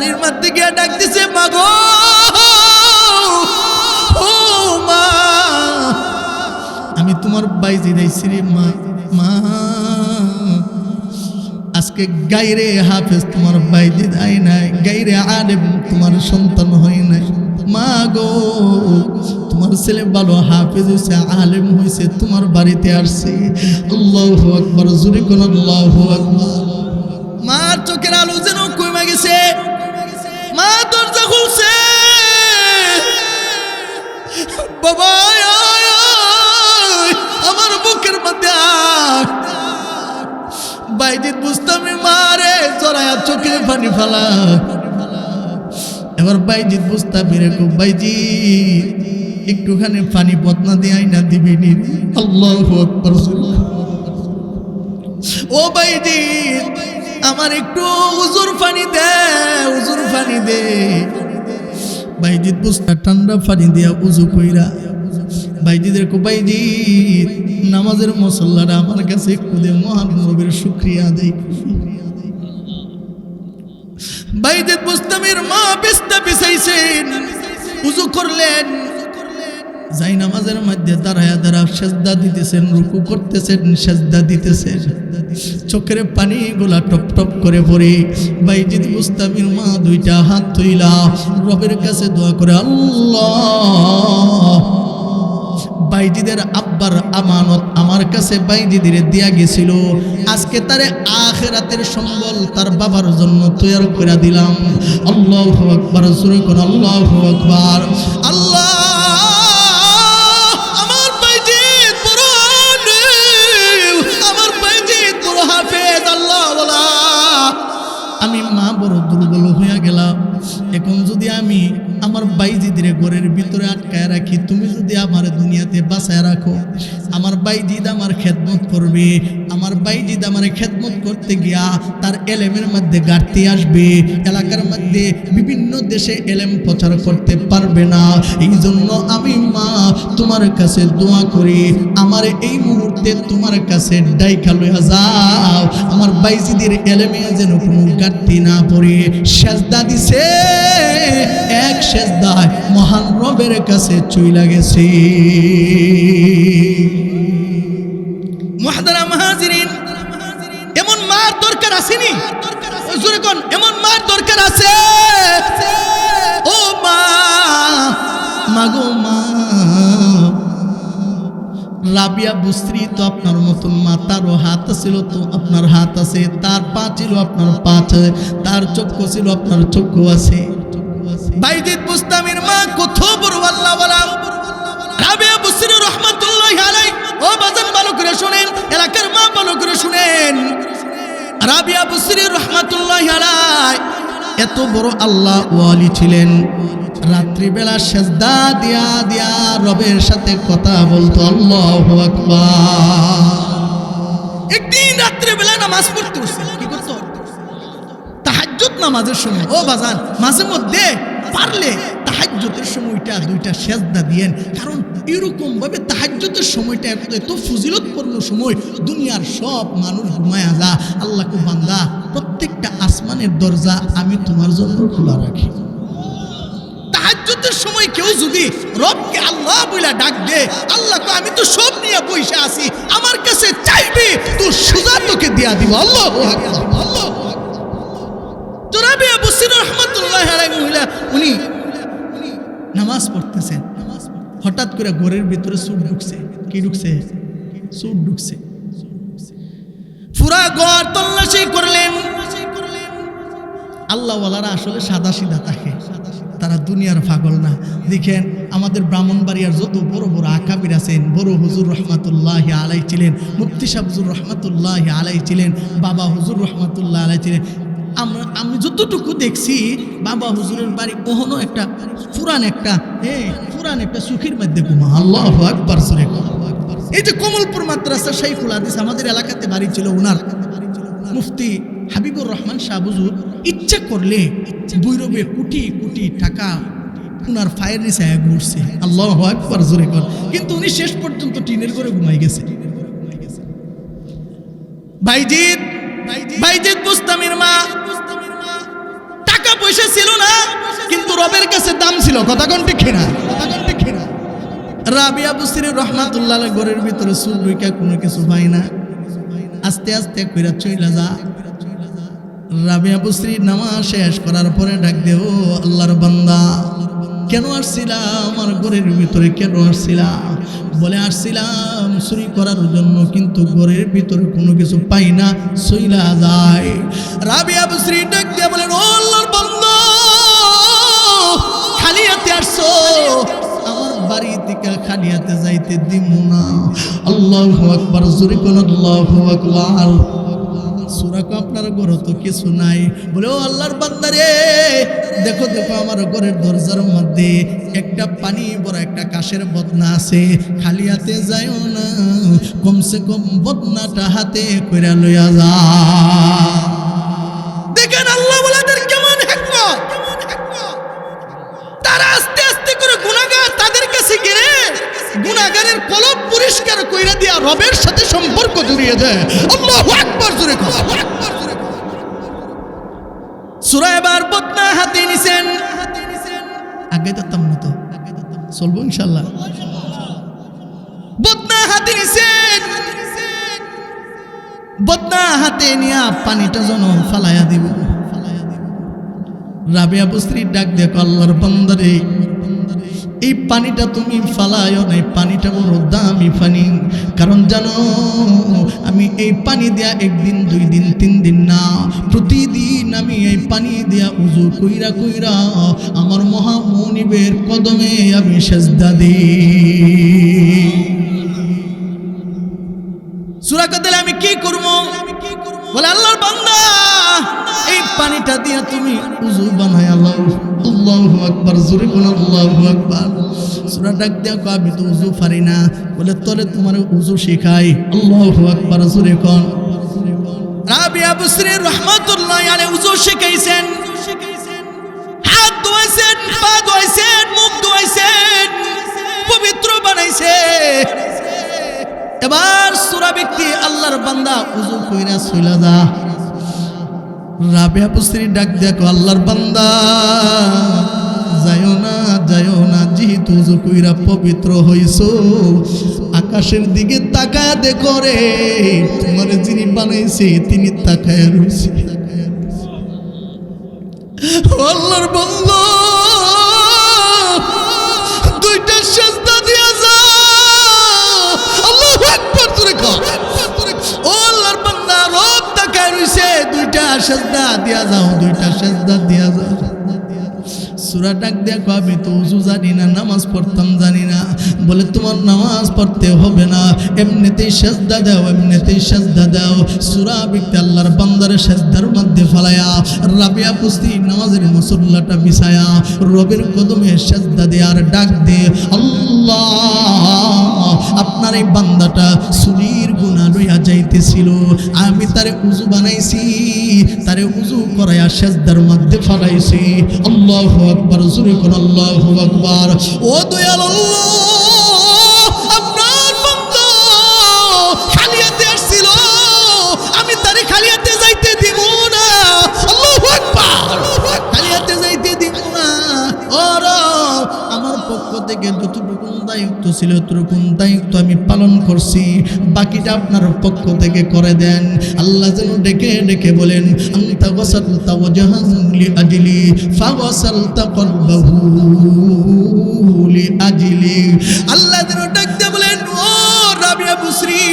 পানির মধ্যে গিয়ে ডাক দিছে, মা গো, ও মা, আমি তোমার বাইজিদ আইছি রে মা। মা, আজকে গায়রে হাফেজ তোমার বাইজিদ আই নাই, গায়রে আলেম তোমার সন্তান হয় নাই। মা গো, তোমার ছেলে ভালো হাফেজ হয়েছে, আলেম হয়েছে, তোমার বাড়িতে আসছে। আল্লাহু আকবার, জোরে কোন আল্লাহু আকবার। মার চোখের আলো যেন কমে গেছে। মা দরজা খুলছে, বাবা আমার বুকের মধ্যে বাইজিদ বুস্তামি মারে জড়ায়া চোখে পানি ফেলা। এবার বাইজিদ বুস্তামি রে, বাইজিদ একটুখানি পানি বদনা দিয়ে আইনা দিবি। আল্লাহু আকবার। ও বাইজিদ, আমার একটু হুজুর পানি দে, হুজুর পানি দে। বাইজিদ বুস্তা ঠান্ডা পানি দিয়া উজু কইরা বাইজিদের কো, বাইজিদ নামাজের মুসল্লারা আমার কাছে একটু দে, মহান নবীর শুকরিয়া আদায় করি। বাইজিদ বুস্তামির মা বিস্তা বিছাইছেন, উজু করলেন, যাই নামাজের মধ্যে দাঁড়ায়া সেজদা দিতেছেন, রুকু করতেছেন, সেজদা দিতেছেন, চোখের পানি গুলা টপ টপ করে পড়ে বাইজিদ বুস্তামির মা দুইটা হাত তুইলা রবের কাছে দোয়া করে, আল্লাহ, বাইজিদের আব্বার আমানত আমার কাছে বাইজিদের দিয়া গেছিল, আজকে তারে আখিরাতের সম্বল তার বাবার জন্য তৈরি করে দিলাম। আল্লাহু আকবার, জোরে কোন আল্লাহু আকবার। আল্লাহ, আমার বাইজিদ বড় আলেম, আমার বাইজিদ বড় হাফেজ। আল্লাহ ওয়ালা, আমি মা বড় দুর্বল হয়ে গেলাম। এখন যদি আমি আমার বাইজিদের ঘরের ভিতরে আটকায় রাখি, তুমি যদি আমার দুনিয়াতে বাঁচায় রাখো, আমার বাইজিদ আমার খেদমত করবে। আমার বাইজিদ আমার খেদমত করতে গিয়া তার এলেমের মধ্যে ঘাটতি আসবে, এলাকার মধ্যে বিভিন্ন দেশে এলেম প্রচার করতে পারবে না। এই জন্য আমি মা তোমার কাছে দোয়া করি, আমার এই মুহূর্তে তোমার কাছে ডাইকা লইয়া যাও, আমার বাইজিদের এলেমে যেন কোনো ঘাটতি না পড়ে। সেজদা দিছে, এক সেজদায় মহান রবের কাছে চইলা গেছে। মুহতারাম হাজিরিন, এমন মার দরকার আসেনি? জোরে কোন, এমন মার দরকার আছে? ও মা, মাগো মা, রাবিয়া বুসরি তো আপনার মতন মা, তারও হাত ছিল তো আপনার হাত আছে, তার পা ছিল আপনার পা আছে, তার চক্ষু ছিল আপনার চক্ষু আছে। বাইজিদ বুস্তামির মা কত বড় আল্লাহ ওয়ালা, রাবিয়া বুসরি রাহমাতুল্লাহি আলাইহি। ও বাজান ভালো করে শুনেন, এলাকার মা ভালো করে শুনেন, রাবিয়া বুসরি রাহমাতুল্লাহি আলাইহি এত বড় আল্লাহ ওয়ালি ছিলেন। রাত্রিবেলা সেজদা দিয়া দিয়া রবের সাথে কথা বলতো। আল্লাহু আকবার। একদিন রাত্রিবেলা নামাজ পড়তে বসে কি করতো? তাহাজ্জুদ নামাজের সময়। ও বাজান, মাঝে মধ্যে পারলে তাহাজ্জুদের সময়টা দুইটা সেজদা দিয়েন, কারণ এরকম ভাবে তাহাজ্জুদের সময়টা এত ফজিলতপূর্ণ সময়, দুনিয়ার সব মানুষ ঘুমায়া যা, আল্লাহ কো বান্দা প্রত্যেকটা আসমানের দরজা আমি তোমার জন্য খোলা রাখি। তাহাজ্জুদের সময় কেউ যদি রবকে আল্লাহ বইলা ডাক দে, আল্লাহ কো আমি তো সব নিয়ে বসে আছি, আমার কাছে চাইবি তো সুজা তোকে দিয়া দিব। আল্লাহু আকবার, আল্লাহ। তো রাবিয়া বুসরি রাহমাতুল্লাহি আলাইহি মহিলা, উনি নামাজ পড়তেছেন, হঠাৎ করে ঘরের ভিতরে সুর ঢুকছে। কি ঢুকছে? সুর ঢুকছে। পুরা ঘর তল্লাশি করলেন। আল্লাহ ওয়ালারা আসলে সাদা সিধা থাকে, তারা দুনিয়ার পাগল না। দেখেন আমাদের ব্রাহ্মণবাড়িয়ার যত বড় বড় আকাবির আছেন, বড় হুজুর রহমাতুল্লাহি আলাইহি ছিলেন, মুফতি সাহেব হুজুর রহমাতুল্লাহি আলাইহি ছিলেন, বাবা হুজুর রহমাতুল্লাহি আলাইহি ছিলেন। আমি যতটুকু দেখছি, বাবা হুজুরের বাড়ি ওহনো একটা পুরান একটা সুখীর মধ্যে ঘুমা। আল্লাহু আকবার। এই যে কমলপুর মাদ্রাসা শাইখুল হাদিস আমাদের এলাকাতে বাড়ি ছিল, ওনার মুফতি হাবিবুর রহমান শাহ হুজুর ইচ্ছা করলে বৈরবে কোটি কোটি টাকা উনার ফায়ের নিচে ঘুরছে। আল্লাহু আকবার জোরে কর। কিন্তু উনি শেষ পর্যন্ত টিনের ঘরে ঘুমাই গেছে। বাইজিদ বুস্তামির মা টাকা পয়সা ছিল না, কিন্তু রবের কাছে দাম ছিল। কথা কোন ঠিক না? রাবিয়া বুসরি রহমাতুল্লাহ ঘরের ভিতরে চুল রুইকা কোনো কিছু পাই না, আস্তে আস্তে কইরা চইলা যা। রাবিয়া বুসরি নামাজ শেষ করার পরে ডাক দে, ও আল্লাহর বান্দা, কেন আসছিলাম আমার ঘরের ভিতরে, কেন আসছিলাম? বলে আসছিলাম চুরি করার জন্য, কিন্তু ঘরের ভিতরে কোনো কিছু পাই না, চইলা যায়। রাবিয়া বুসরি ডাক দিয়ে বলেন, ও আল্লাহর বান্দা, খালি হাতে আসছো, আমার বাড়ি থেকে খালি হাতে যাইতে দিব না। আল্লাহু আকবার, জোরে কোন আল্লাহু আকবার। সুরাক আপনার ঘরে তো কিছু নাই। বলে, ও আল্লাহর বান্দা রে, দেখো দেখো আমার ঘরের দরজার মধ্যে একটা পানি ভরা একটা কাশের বদনা আছে, খালি হাতে যাইও না, কমসে কম বদনাটা হাতে কইরা লইয়া যা। দেখেন আল্লাহ ওয়ালাদের কেমন হিকমত। তারা আস্তে আস্তে করে গুনাহগার তাদের কাছে গেলে গুনাহগারের কলব পরিষ্কার কইরা দিয়া রবের সাথে সম্পর্ক জড়িয়ে দেয়। আল্লাহু আকবার, জোরে কথা। সূরা এবার বদনা হাতে নিছেন, আগে দিতাম না তো, চলবো ইনশাআল্লাহ। বদনা হাতে নিছেন, বদনা হাতে নিয়া পানিটা যেন ফালাইয়া দিব। রাবিয়া বুসরি ডাক দেখো, আল্লাহর বান্দারে, এই পানিটা তুমি ফালায়ও না, পানিটা বড় দামি পানি। কারণ জানো, আমি এই পানি দিয়া একদিন, 2 দিন, 3 দিন না, প্রতিদিন আমি এই পানি দিয়া উযু কইরা কইরা আমার মহামনিবের কদমে আমি সেজদা দিই। সূরা কাদলে আমি কি করব? বলে, আল্লাহর বান্দা, এই পানিটা দিয়া তুমি উযু বানায়া লও। আল্লাহু আকবার, জোরে কোন আল্লাহু আকবার। সূরা ডাক দিয়া কয়, আমি তো উযু পারি না। বলে, তোরে তোমার উযু শিখাই। আল্লাহু আকবার, জোরে কোন। রাবিয়া বুসরি রাহমাতুল্লাহি আলাইহি উযু শিখাইছেন, হাত ধোয়াইছেন, পা ধোয়াইছেন, মুখ ধোয়াইছেন, পবিত্র বানাইছে। এবার সূরা ব্যক্তি আল্লাহর বান্দা উযু কইরা চইলা যা। রাবিয়া বুসরি ডাক দেখো, আল্লাহর বান্দা, যাইও না, যাইও না, যেহেতু উযু কইরা পবিত্র হইছো, আকাশের দিকে তাকায় দেখো রে, তোমার যিনি বানাইছে তিনি তাকায় রইছে। আল্লাহর বান্দা, 2টা সেজদা দিয়া যা। আল্লাহু আকবার, জোরে কর। ও আল্লাহর বান্দা, রব তাকায় রইছে, 2টা সেজদা দিয়া যাও, 2টা সেজদা দিয়া যাও। সূরা ডাক দেখো, আমি তো উযু জানি না, নামাজ পড়তাম জানি না। বলে, তোমার নামাজ পড়তে হবে না, এমনিতেই সেজদা দাও, এমনিতেই সেজদা দাও। সূরা বিকতে আল্লাহর বান্দার সেজদার মধ্যে ফালায়া রাবিয়া বুসরি নামাজের মুসল্লাটা বিছায়া রবের কদমে সেজদা দে আর ডাক দে, আল্লাহ, আপনার এই বান্দাটা চুরির গুনাহ লইয়া যাইতেছিল, আমি তারে উযু বানাইছি, তারে উযু করায়া সেজদার মধ্যে ফালাইছি। আল্লাহু আকবার, জোরে কোন আল্লাহু আকবার। ও দয়াল আল্লাহ, আপনার বান্দা খালি হাতে আসছিল, আমি তারে খালি হাতে যাইতে দিব না। আল্লাহু আকবার, খালি হাতে যাইতে দিব না। ও রব, আমার পক্ষ থেকে যতটুকু দায়িত্ব ছিল ততটুকু দায়িত্ব আমি পালন করছি, বাকিটা আপনার পক্ষ থেকে করে দেন। আল্লাহ যেন ডেকে ডেকে বলেন, আনতা ওয়াসালতা ওয়াজহাহু লিআজলি ফাওয়াসালতা কলবাহু লিআজলি। আল্লাহ যেন ডাকতে বলেন, ও রাবিয়া বুসরি,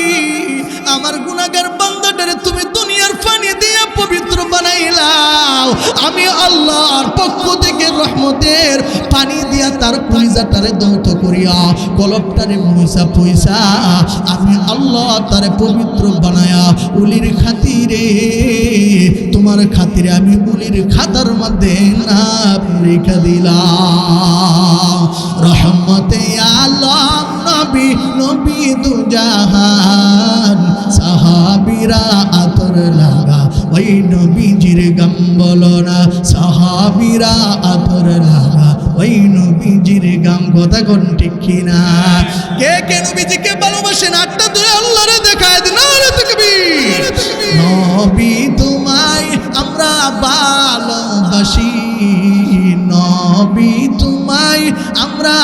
আমার গুনাহগার বান্দাটারে তুমি দুনিয়ার পানি দিয়ে পবিত্র বানাইলাও, আমি আল্লাহর পক্ষ থেকে রহমতের পানি দিয়া তার কলিজাটারে দৌত করিয়া কলবটারে মুইসা পয়সা আমি আল্লাহ তারে পবিত্র বানায়া উলির খাতিরে, তোমার খাতিরে আমি উলির খাতার মধ্যে নাম রেখে দিলাম। রহমতে আলম নবী, নবী দুজাহান, সাহাবীরা আতর লাগা ওই নবীজির গাম বলো না, সাহাবীরা আতর লাগা ওই নবীজির গাম। কথা কোন ঠিক কিনা? কে কে নবীজিকে ভালোবাসেন? আটটা ধরে আল্লাহরে দেখায় দিন, নারে তাকবীর। নবী তোমায় আমরা ভালোবাসি, নবী তোমায় আমরা